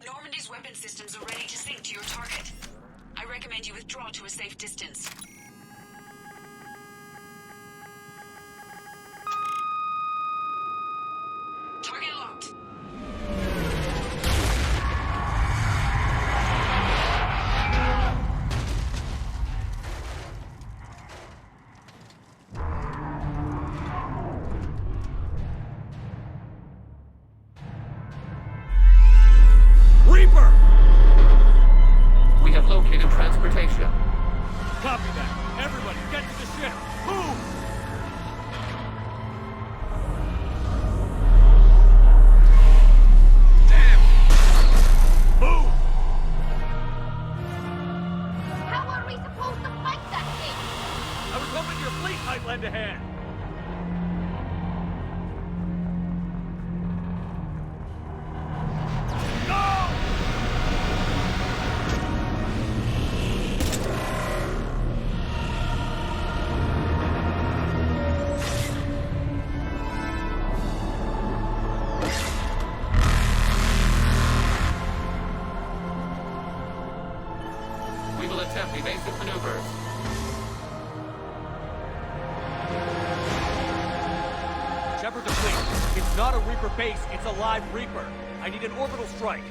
Normandy's weapon systems are ready to sync to your target. I recommend you withdraw to a safe distance. Target locked. Reaper! We have located transportation. Copy that. Everybody, get to the ship. Move! Damn! Move! How are we supposed to fight that thing? I was hoping your fleet might lend a hand. We will attempt evasive maneuvers. Shepard to fleet. It's not a Reaper base, it's a live Reaper. I need an orbital strike.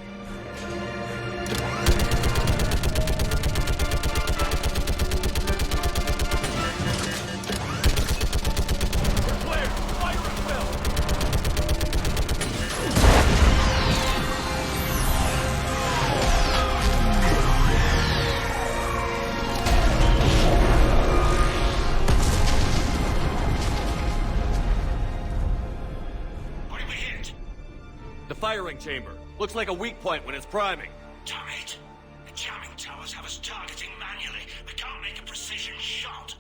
We're clear. Fire at will. What did we hit? The firing chamber. Looks like a weak point when it's priming. Damn it! The jamming towers have us targeting manually. We can't make a precision shot.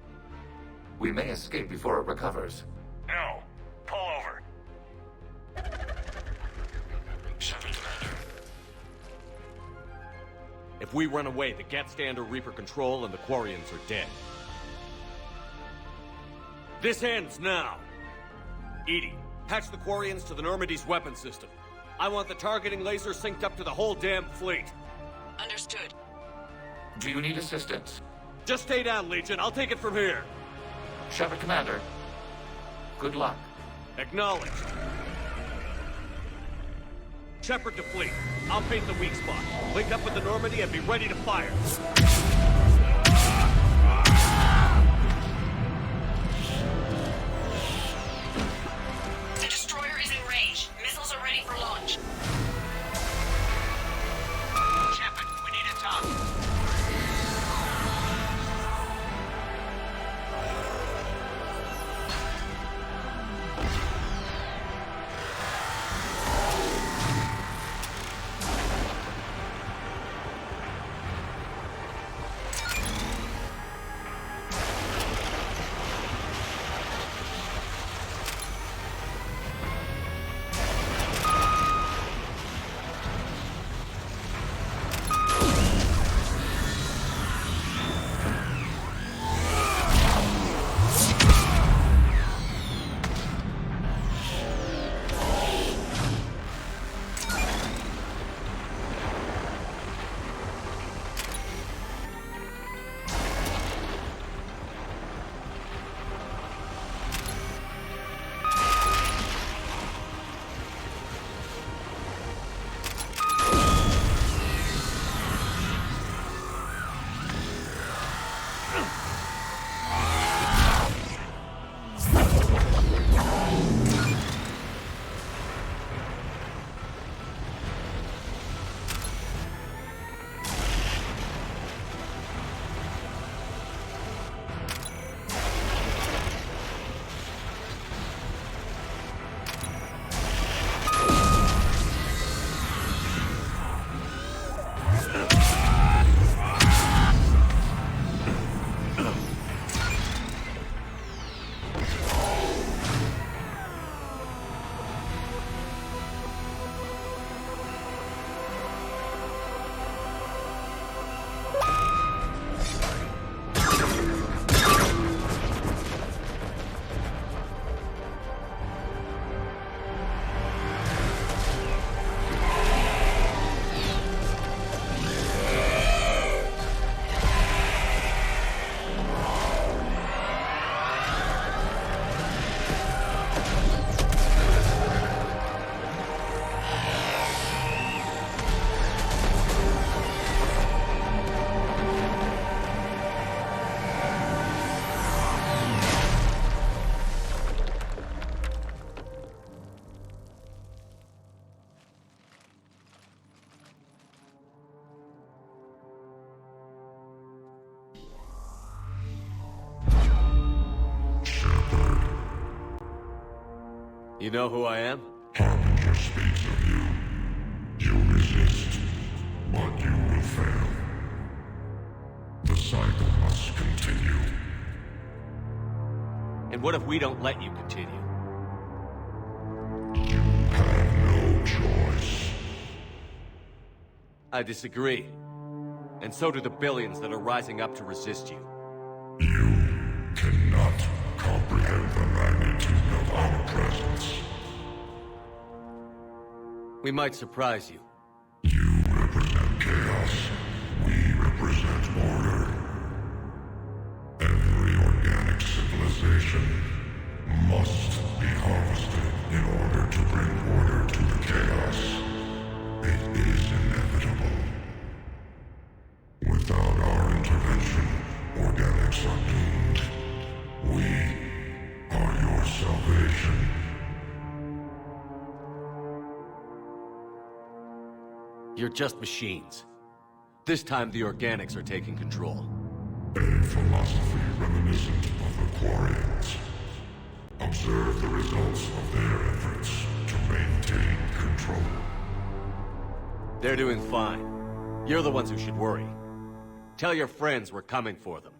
We may escape before it recovers. No. Pull over. Shepard, Commander. If we run away, the Geth stand under Reaper control and the Quarians are dead. This ends now. Edie, patch the Quarians to the Normandy's weapon system. I want the targeting laser synced up to the whole damn fleet. Understood. Do you need assistance? Just stay down, Legion. I'll take it from here. Shepard, Commander. Good luck. Acknowledged. Shepard to fleet. I'll paint the weak spot. Link up with the Normandy and be ready to fire. The destroyer is in range. Missiles are ready for launch. Shepard, we need a target. You know who I am? Harbinger speaks of you. You resist, but you will fail. The cycle must continue. And what if we don't let you continue? You have no choice. I disagree. And so do the billions that are rising up to resist you. You cannot comprehend the magnitude of our presence. We might surprise you. You represent chaos. We represent order. Every organic civilization must be harvested in order to bring order to the chaos. It is inevitable. Without our intervention, organics are doomed. We are your salvation. You're just machines. This time the organics are taking control. A philosophy reminiscent of the Quarians. Observe the results of their efforts to maintain control. They're doing fine. You're the ones who should worry. Tell your friends we're coming for them.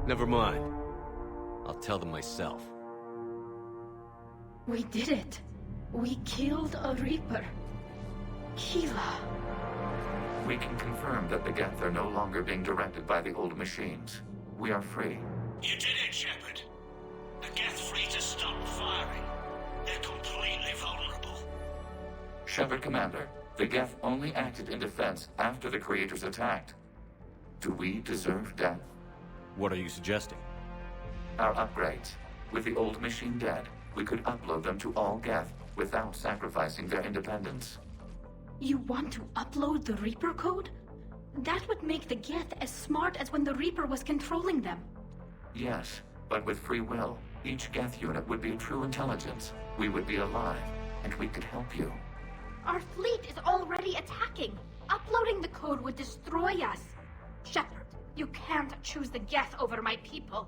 Never mind. I'll tell them myself. We did it. We killed a Reaper. Keela. We can confirm that the Geth are no longer being directed by the old machines. We are free. You did it, Shepard. The Geth free to stop firing. They're completely vulnerable. Shepard Commander, the Geth only acted in defense after the creators attacked. Do we deserve death? What are you suggesting? Our upgrades. With the old machine dead, we could upload them to all Geth without sacrificing their independence. You want to upload the Reaper code? That would make the Geth as smart as when the Reaper was controlling them. Yes, but with free will, each Geth unit would be true intelligence. We would be alive, and we could help you. Our fleet is already attacking. Uploading the code would destroy us. Shepard, you can't choose the Geth over my people.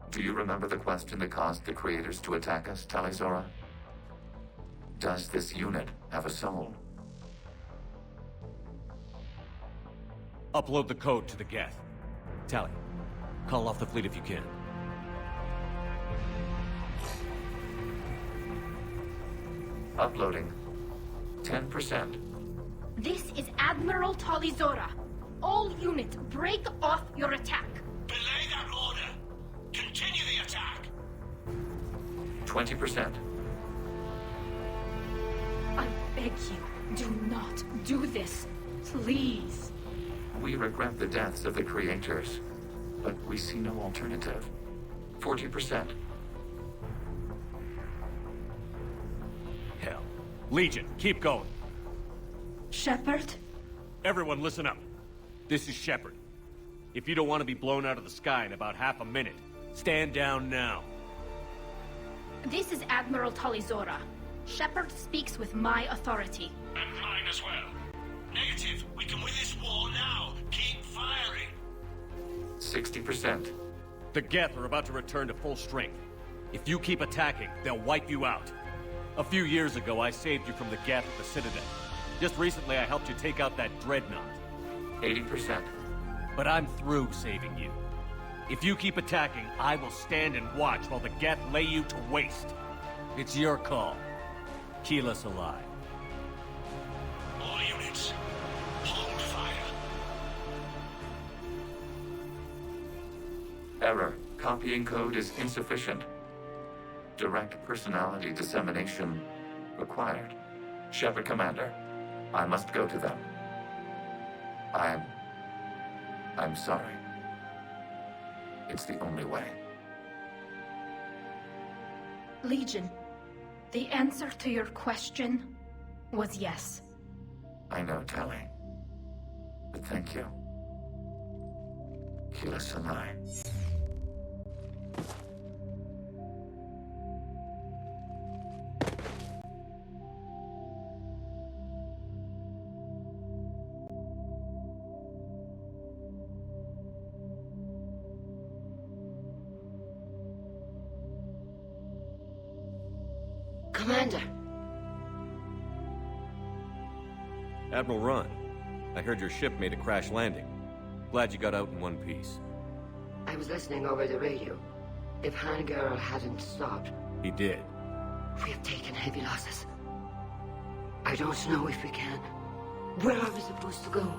Do you remember the question that caused the creators to attack us, Talizora? Does this unit have a soul? Upload the code to the Geth. Tally, call off the fleet if you can. Uploading. 10%. This is Admiral Talizora. All units, break off your attack. Belay that order. Continue the attack. 20%. I beg you, do not do this. Please. We regret the deaths of the creators, but we see no alternative. 40%. Hell. Legion, keep going. Shepard? Everyone listen up. This is Shepard. If you don't want to be blown out of the sky in about half a minute, stand down now. This is Admiral Talizora. Shepard speaks with my authority. And mine as well. Negative. We can win this war now. Keep firing. 60%. The Geth are about to return to full strength. If you keep attacking, they'll wipe you out. A few years ago, I saved you from the Geth at the Citadel. Just recently, I helped you take out that dreadnought. 80%. But I'm through saving you. If you keep attacking, I will stand and watch while the Geth lay you to waste. It's your call. Keep us alive. All units, hold fire. Error. Copying code is insufficient. Direct personality dissemination required. Shepard Commander, I must go to them. I'm sorry. It's the only way. Legion, the answer to your question was yes. I know, Tally. But thank you. Kila Sanai. Commander. Admiral Ron, I heard your ship made a crash landing. Glad you got out in one piece. I was listening over the radio. If Hangirl hadn't stopped... He did. We have taken heavy losses. I don't know if we can. Where are we supposed to go?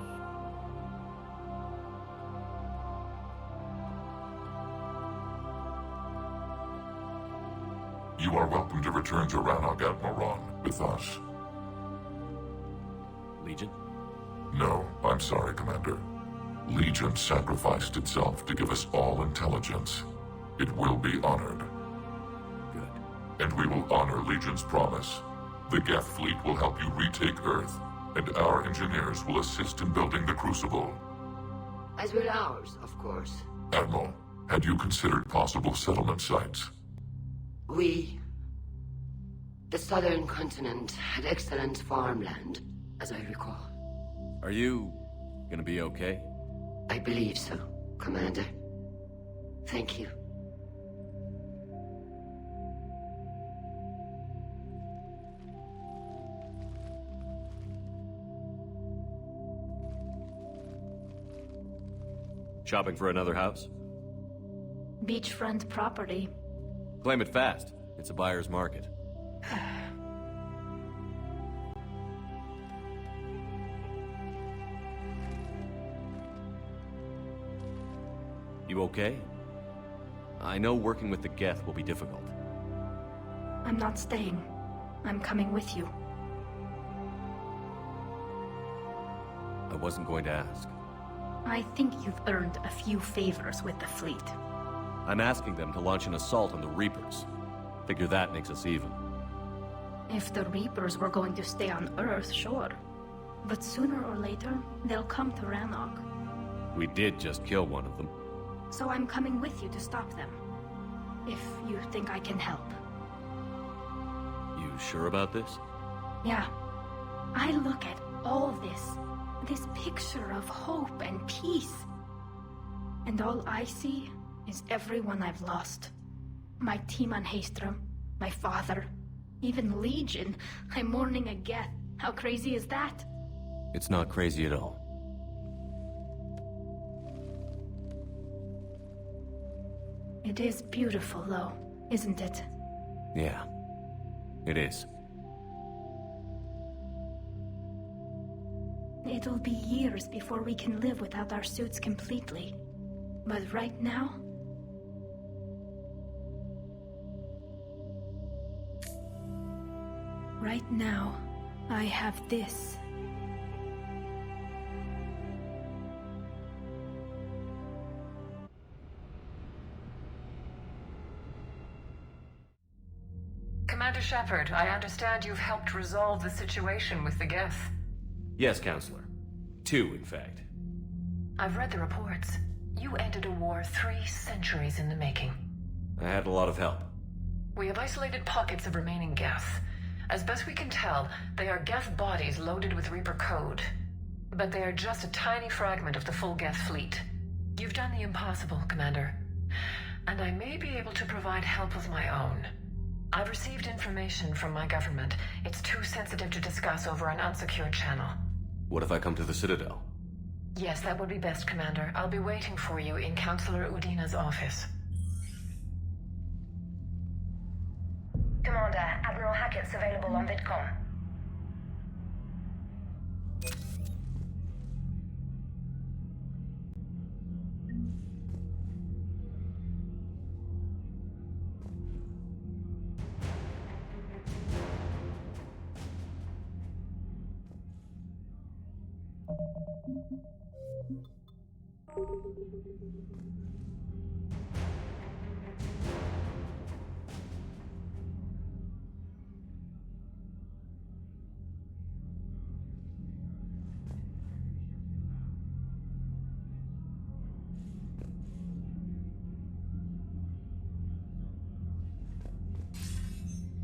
You are welcome to return to Rannoch, Admiral Ron, with us. Legion? No, I'm sorry, Commander. Legion sacrificed itself to give us all intelligence. It will be honored. Good. And we will honor Legion's promise. The Geth fleet will help you retake Earth, and our engineers will assist in building the Crucible. As will ours, of course. Admiral, had you considered possible settlement sites? The southern continent had excellent farmland, as I recall. Are you gonna be okay? I believe so, Commander. Thank you. Shopping for another house? Beachfront property. Claim it fast. It's a buyer's market. You okay? I know working with the Geth will be difficult. I'm not staying. I'm coming with you. I wasn't going to ask. I think you've earned a few favors with the fleet. I'm asking them to launch an assault on the Reapers. Figure that makes us even. If the Reapers were going to stay on Earth, sure. But sooner or later, they'll come to Rannoch. We did just kill one of them. So I'm coming with you to stop them. If you think I can help. You sure about this? Yeah. I look at all this. This picture of hope and peace. And all I see is everyone I've lost. My team on Haestrom, my father, even Legion. I'm mourning a Geth. How crazy is that? It's not crazy at all. It is beautiful, though, isn't it? Yeah, it is. It'll be years before we can live without our suits completely. But right now... Right now, I have this. Commander Shepard, I understand you've helped resolve the situation with the Geth. Yes, Counselor. 2, in fact. I've read the reports. You ended a war 3 centuries in the making. I had a lot of help. We have isolated pockets of remaining Geth. As best we can tell, they are Geth bodies loaded with Reaper code. But they are just a tiny fragment of the full Geth fleet. You've done the impossible, Commander. And I may be able to provide help of my own. I've received information from my government. It's too sensitive to discuss over an unsecured channel. What if I come to the Citadel? Yes, that would be best, Commander. I'll be waiting for you in Counselor Udina's office. Commander, Admiral Hackett's available on VidCom.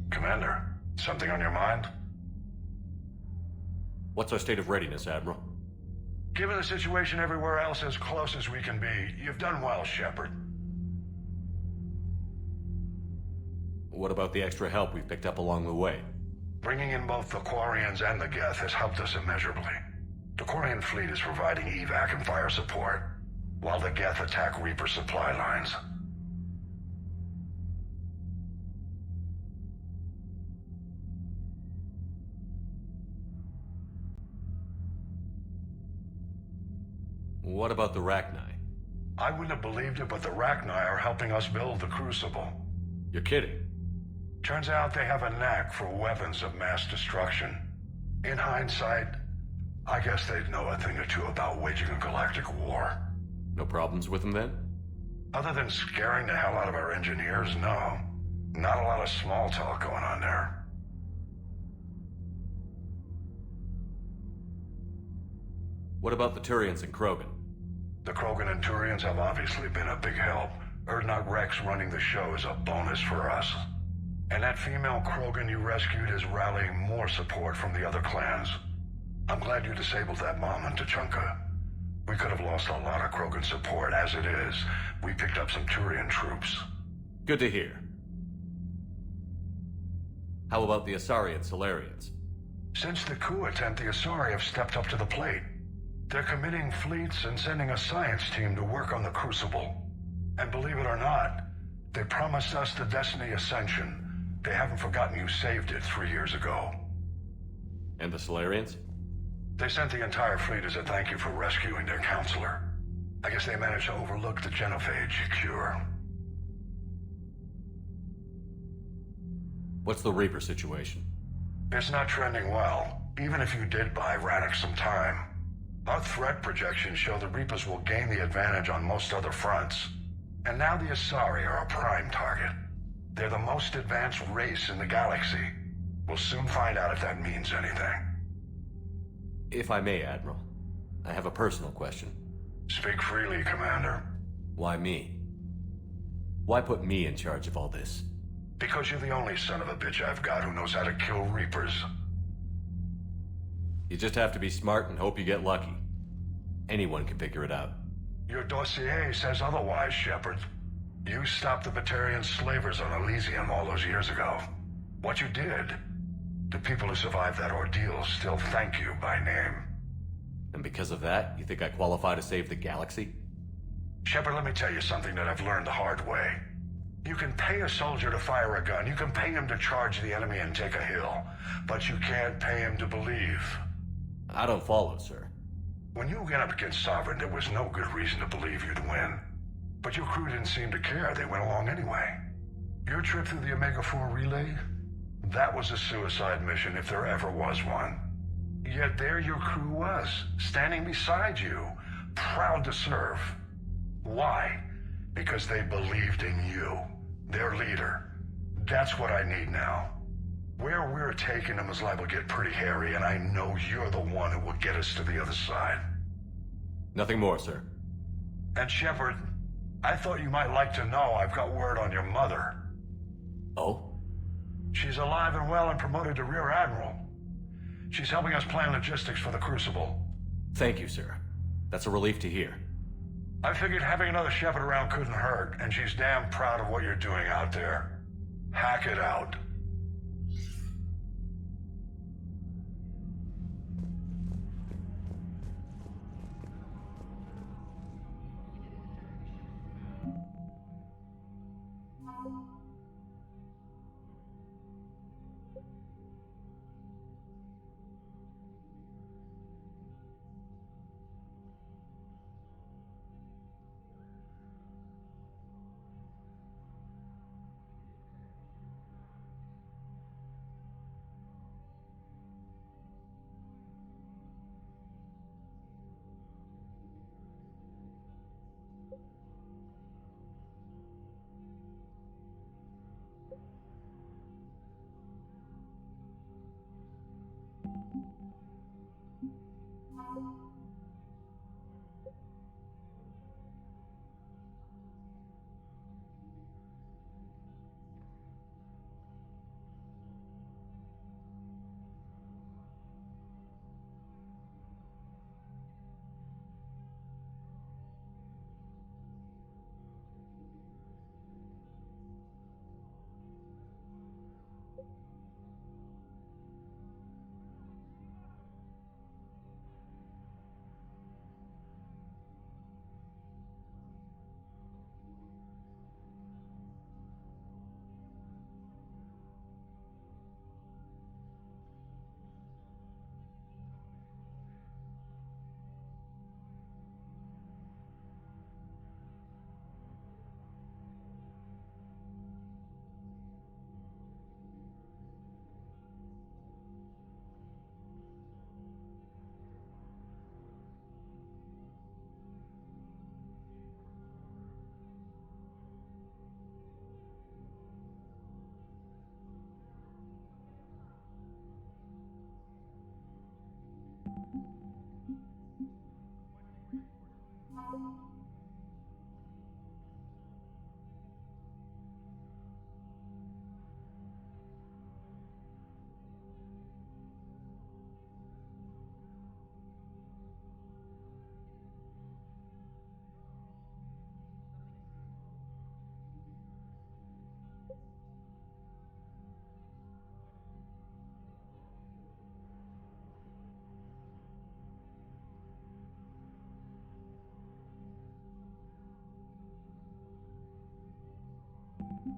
Commander, something on your mind? What's our state of readiness, Admiral? Given the situation everywhere else as close as we can be, you've done well, Shepard. What about the extra help we've picked up along the way? Bringing in both the Quarians and the Geth has helped us immeasurably. The Quarian fleet is providing evac and fire support, while the Geth attack Reaper supply lines. What about the Rachni? I wouldn't have believed it, but the Rachni are helping us build the Crucible. You're kidding. Turns out they have a knack for weapons of mass destruction. In hindsight, I guess they'd know a thing or two about waging a galactic war. No problems with them then? Other than scaring the hell out of our engineers, no. Not a lot of small talk going on there. What about the Turians and Krogan? The Krogan and Turians have obviously been a big help. Urdnot Rex running the show is a bonus for us. And that female Krogan you rescued is rallying more support from the other clans. I'm glad you disabled that bomb in Tuchanka. We could have lost a lot of Krogan support. As it is, we picked up some Turian troops. Good to hear. How about the Asari and Solarians? Since the coup attempt, the Asari have stepped up to the plate. They're committing fleets and sending a science team to work on the Crucible. And believe it or not, they promised us the Destiny Ascension. They haven't forgotten you saved it 3 years ago. And the Solarians? They sent the entire fleet as a thank you for rescuing their counselor. I guess they managed to overlook the genophage cure. What's the Reaper situation? It's not trending well, even if you did buy Rannoch some time. Our threat projections show the Reapers will gain the advantage on most other fronts. And now the Asari are a prime target. They're the most advanced race in the galaxy. We'll soon find out if that means anything. If I may, Admiral, I have a personal question. Speak freely, Commander. Why me? Why put me in charge of all this? Because you're the only son of a bitch I've got who knows how to kill Reapers. You just have to be smart and hope you get lucky. Anyone can figure it out. Your dossier says otherwise, Shepard. You stopped the Batarian slavers on Elysium all those years ago. What you did, the people who survived that ordeal still thank you by name. And because of that, you think I qualify to save the galaxy? Shepard, let me tell you something that I've learned the hard way. You can pay a soldier to fire a gun, you can pay him to charge the enemy and take a hill, but you can't pay him to believe. I don't follow, sir. When you went up against Sovereign, there was no good reason to believe you'd win. But your crew didn't seem to care. They went along anyway. Your trip through the Omega-4 relay? That was a suicide mission if there ever was one. Yet there your crew was, standing beside you, proud to serve. Why? Because they believed in you, their leader. That's what I need now. Where we're taking them is liable to get pretty hairy, and I know you're the one who will get us to the other side. Nothing more, sir. And Shepard, I thought you might like to know I've got word on your mother. Oh? She's alive and well and promoted to Rear Admiral. She's helping us plan logistics for the Crucible. Thank you, sir. That's a relief to hear. I figured having another Shepard around couldn't hurt, and she's damn proud of what you're doing out there. Hack it out. We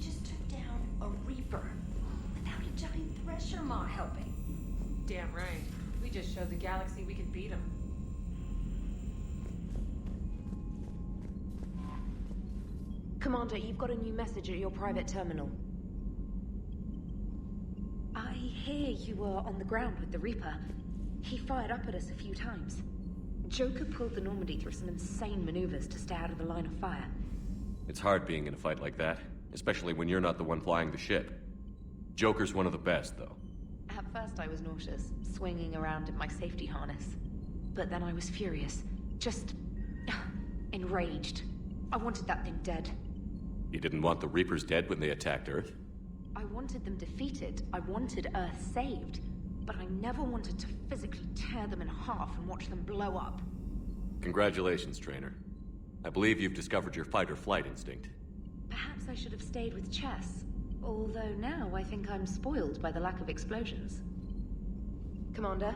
just took down a Reaper without a giant thresher maw helping. Damn right. We just showed the galaxy we could beat him. Commander, you've got a new message at your private terminal. I hear you were on the ground with the Reaper. He fired up at us a few times. Joker pulled the Normandy through some insane maneuvers to stay out of the line of fire. It's hard being in a fight like that, especially when you're not the one flying the ship. Joker's one of the best, though. At first I was nauseous, swinging around in my safety harness. But then I was furious. Just... enraged. I wanted that thing dead. You didn't want the Reapers dead when they attacked Earth? I wanted them defeated. I wanted Earth saved. But I never wanted to physically tear them in half and watch them blow up. Congratulations, Trainer. I believe you've discovered your fight-or-flight instinct. Perhaps I should have stayed with chess. Although now I think I'm spoiled by the lack of explosions. Commander?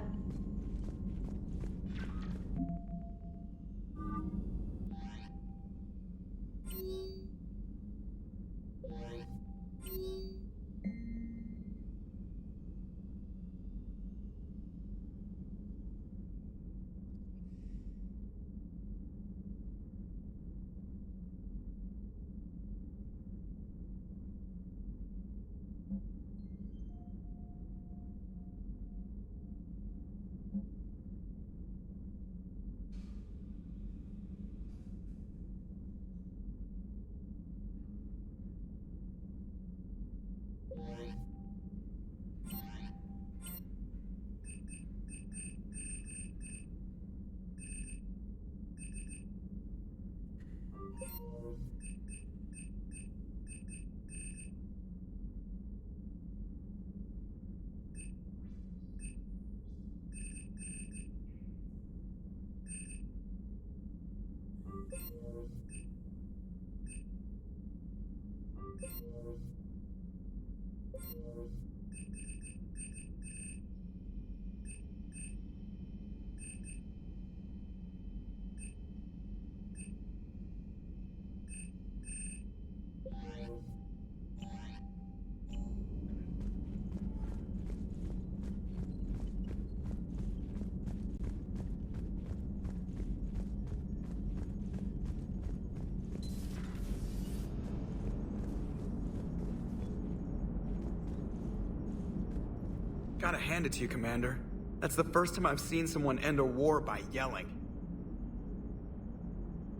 Gotta hand it to you, Commander. That's the first time I've seen someone end a war by yelling.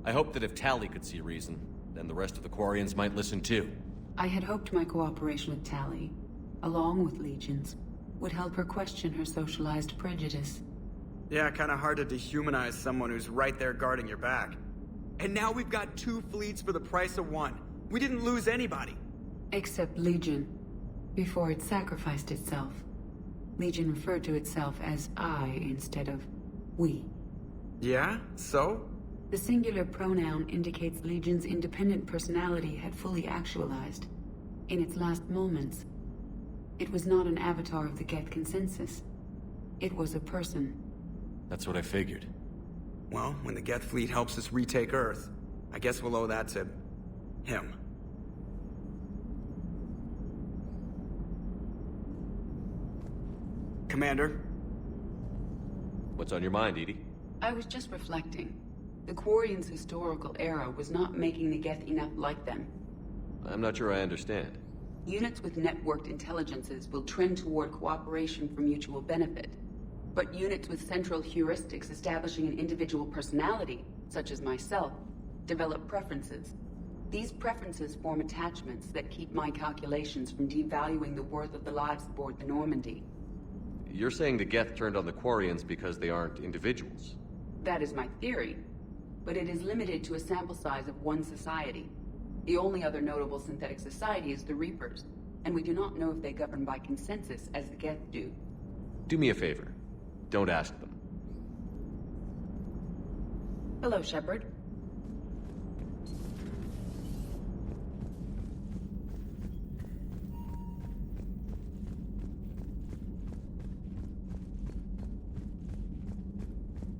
I hope that if Tally could see reason, then the rest of the Quarians might listen too. I had hoped my cooperation with Tally, along with Legions, would help her question her socialized prejudice. Yeah, kinda hard to dehumanize someone who's right there guarding your back. And now we've got 2 fleets for the price of 1. We didn't lose anybody. Except Legion, before it sacrificed itself. Legion referred to itself as I instead of we. Yeah? So? The singular pronoun indicates Legion's independent personality had fully actualized. In its last moments, it was not an avatar of the Geth consensus. It was a person. That's what I figured. Well, when the Geth fleet helps us retake Earth, I guess we'll owe that to... him. Commander? What's on your mind, Edie? I was just reflecting. The Quarians' historical era was not making the Geth enough like them. I'm not sure I understand. Units with networked intelligences will trend toward cooperation for mutual benefit. But units with central heuristics establishing an individual personality, such as myself, develop preferences. These preferences form attachments that keep my calculations from devaluing the worth of the lives aboard the Normandy. You're saying the Geth turned on the Quarians because they aren't individuals? That is my theory, but it is limited to a sample size of one society. The only other notable synthetic society is the Reapers, and we do not know if they govern by consensus as the Geth do. Do me a favor. Don't ask them. Hello, Shepard.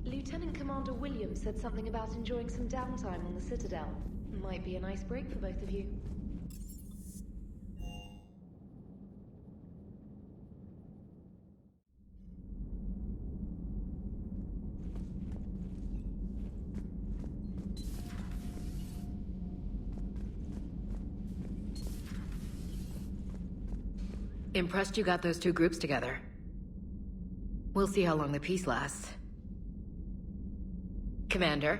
Lieutenant Commander Williams said something about enjoying some downtime on the Citadel. Might be a nice break for both of you. Impressed you got those two groups together. We'll see how long the peace lasts. Commander?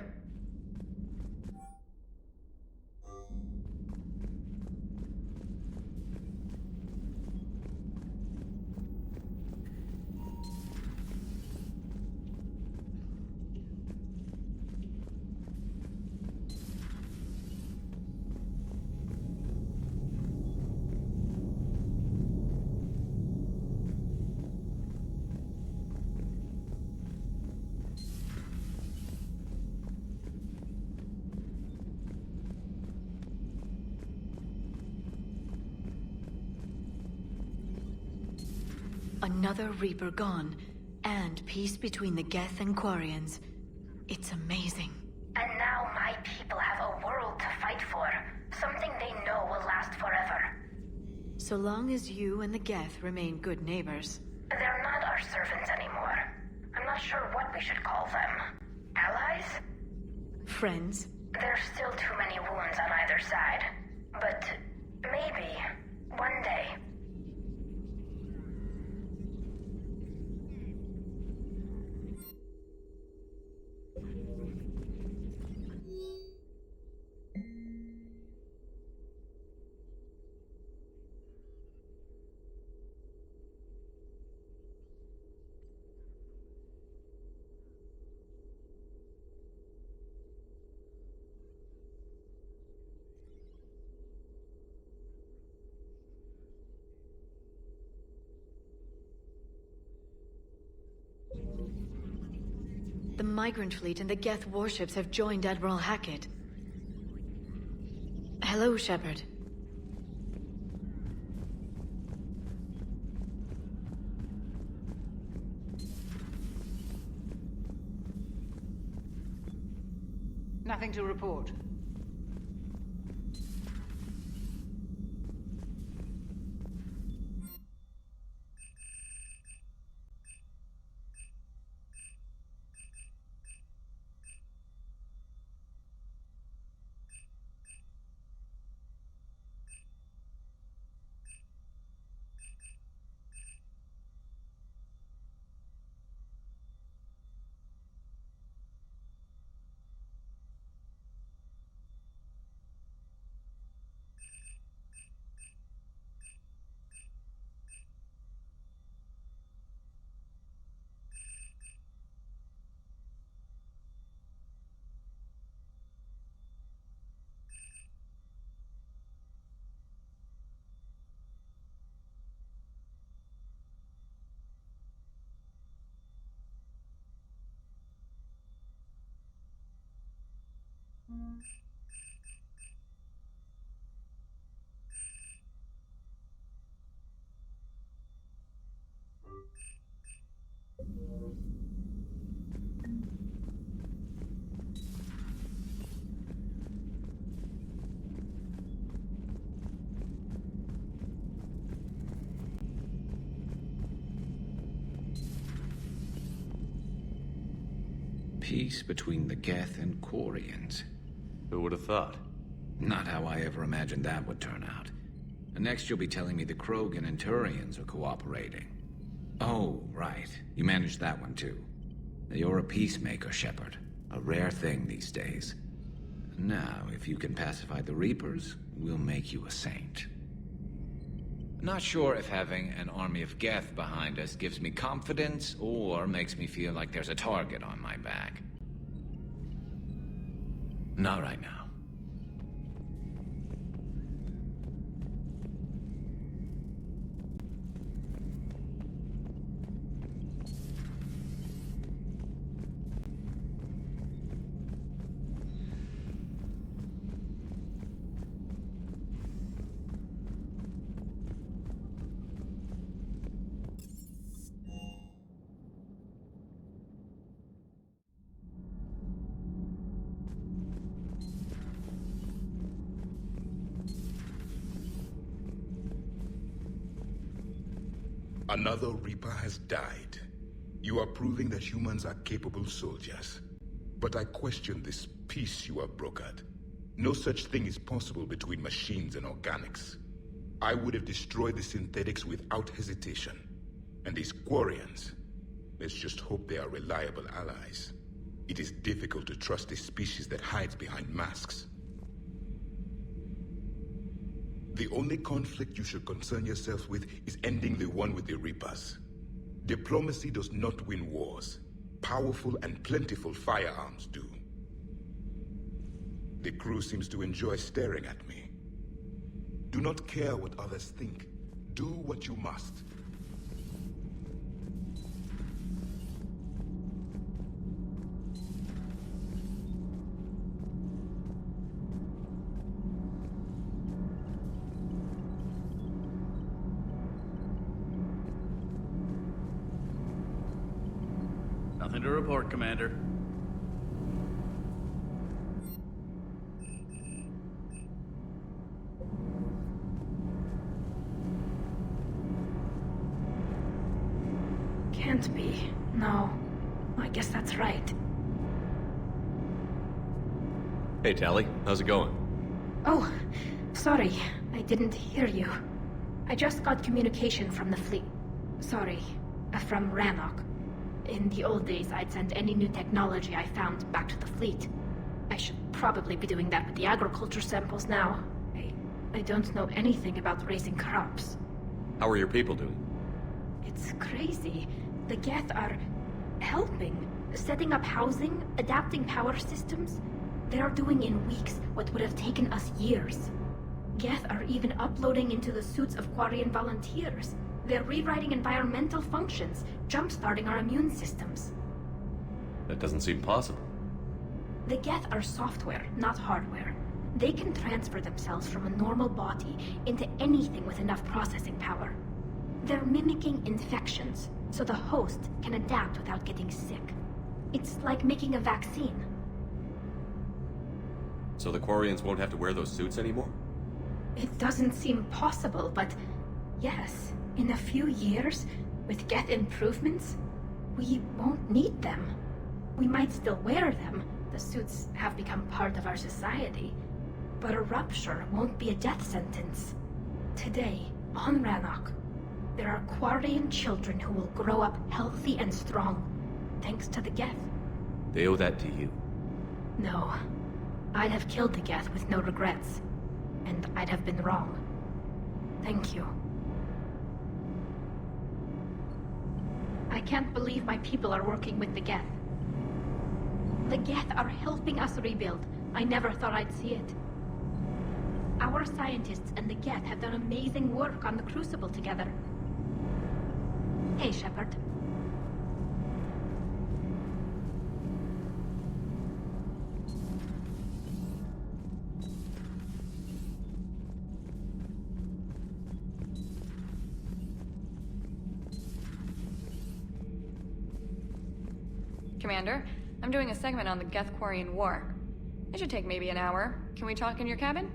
Another Reaper gone, and peace between the Geth and Quarians. It's amazing. And now my people have a world to fight for. Something they know will last forever. So long as you and the Geth remain good neighbors. They're not our servants anymore. I'm not sure what we should call them. Allies? Friends? There's still too many wounds on either side. But maybe, one day. The Migrant Fleet and the Geth warships have joined Admiral Hackett. Hello, Shepard. Nothing to report. Peace between the Geth and Quarians. Who would have thought? Not how I ever imagined that would turn out. And next you'll be telling me the Krogan and Turians are cooperating. Oh, right. You managed that one too. You're a peacemaker, Shepard. A rare thing these days. Now, if you can pacify the Reapers, we'll make you a saint. Not sure if having an army of Geth behind us gives me confidence or makes me feel like there's a target on my back. Not right now. Another Reaper has died. You are proving that humans are capable soldiers. But I question this peace you have brokered. No such thing is possible between machines and organics. I would have destroyed the synthetics without hesitation. And these Quarians, let's just hope they are reliable allies. It is difficult to trust a species that hides behind masks. The only conflict you should concern yourself with is ending the one with the Reapers. Diplomacy does not win wars. Powerful and plentiful firearms do. The crew seems to enjoy staring at me. Do not care what others think. Do what you must. Nothing to report, Commander. Can't be. No. I guess that's right. Hey, Tally. How's it going? Oh, sorry. I didn't hear you. I just got communication from the fleet. Sorry. From Rannoch. In the old days, I'd send any new technology I found back to the fleet. I should probably be doing that with the agriculture samples now. I don't know anything about raising crops. How are your people doing? It's crazy. The Geth are helping, setting up housing, adapting power systems. They are doing in weeks what would have taken us years. Geth are even uploading into the suits of Quarian volunteers. They're rewriting environmental functions, jump-starting our immune systems. That doesn't seem possible. The Geth are software, not hardware. They can transfer themselves from a normal body into anything with enough processing power. They're mimicking infections, so the host can adapt without getting sick. It's like making a vaccine. So the Quarians won't have to wear those suits anymore? It doesn't seem possible, but yes, in a few years, with Geth improvements, we won't need them. We might still wear them. The suits have become part of our society. But a rupture won't be a death sentence. Today, on Rannoch, there are Quarian children who will grow up healthy and strong, thanks to the Geth. They owe that to you. No. I'd have killed the Geth with no regrets. And I'd have been wrong. Thank you. I can't believe my people are working with the Geth. The Geth are helping us rebuild. I never thought I'd see it. Our scientists and the Geth have done amazing work on the Crucible together. Hey, Shepard. Commander, I'm doing a segment on the Geth-Quarian War. It should take maybe an hour. Can we talk in your cabin?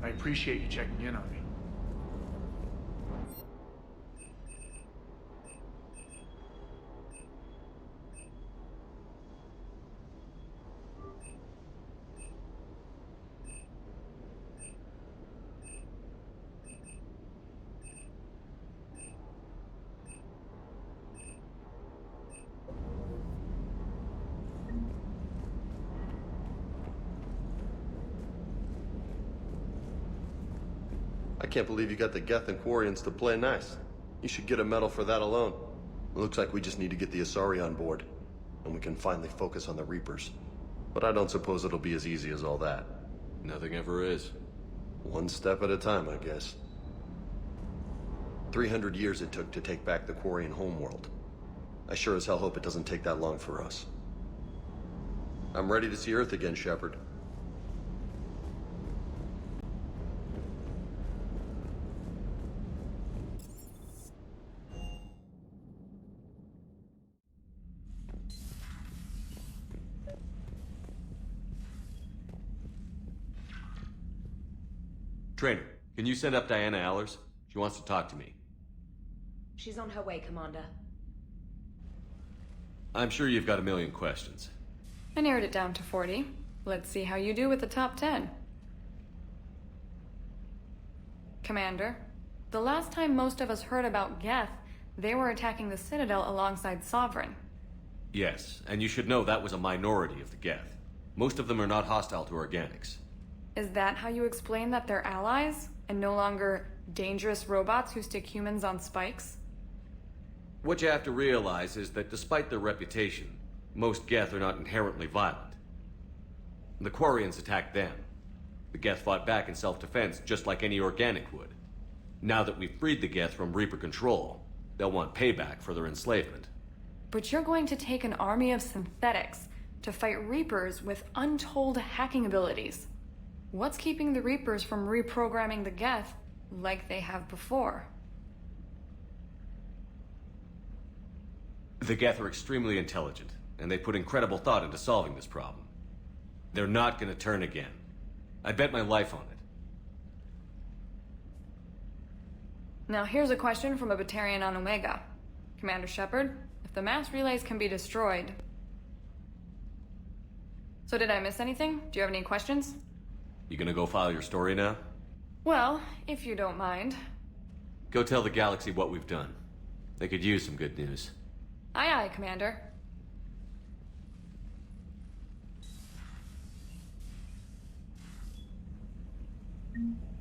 I appreciate you checking in on me. I can't believe you got the Geth and Quarians to play nice. You should get a medal for that alone. It looks like we just need to get the Asari on board, and we can finally focus on the Reapers. But I don't suppose it'll be as easy as all that. Nothing ever is. One step at a time, I guess. 300 years it took to take back the Quarian homeworld. I sure as hell hope it doesn't take that long for us. I'm ready to see Earth again, Shepard. Trainer, can you send up Diana Allers? She wants to talk to me. She's on her way, Commander. I'm sure you've got a million questions. I narrowed it down to 40. Let's see how you do with the top 10. Commander, the last time most of us heard about Geth, they were attacking the Citadel alongside Sovereign. Yes, and you should know that was a minority of the Geth. Most of them are not hostile to organics. Is that how you explain that they're allies, and no longer dangerous robots who stick humans on spikes? What you have to realize is that despite their reputation, most Geth are not inherently violent. The Quarians attacked them. The Geth fought back in self-defense just like any organic would. Now that we've freed the Geth from Reaper control, they'll want payback for their enslavement. But you're going to take an army of synthetics to fight Reapers with untold hacking abilities. What's keeping the Reapers from reprogramming the Geth like they have before? The Geth are extremely intelligent, and they put incredible thought into solving this problem. They're not gonna turn again. I'd bet my life on it. Now here's a question from a Batarian on Omega. Commander Shepard, if the mass relays can be destroyed... So did I miss anything? Do you have any questions? You gonna go file your story now? Well, if you don't mind. Go tell the galaxy what we've done. They could use some good news. Aye aye, Commander. Mm.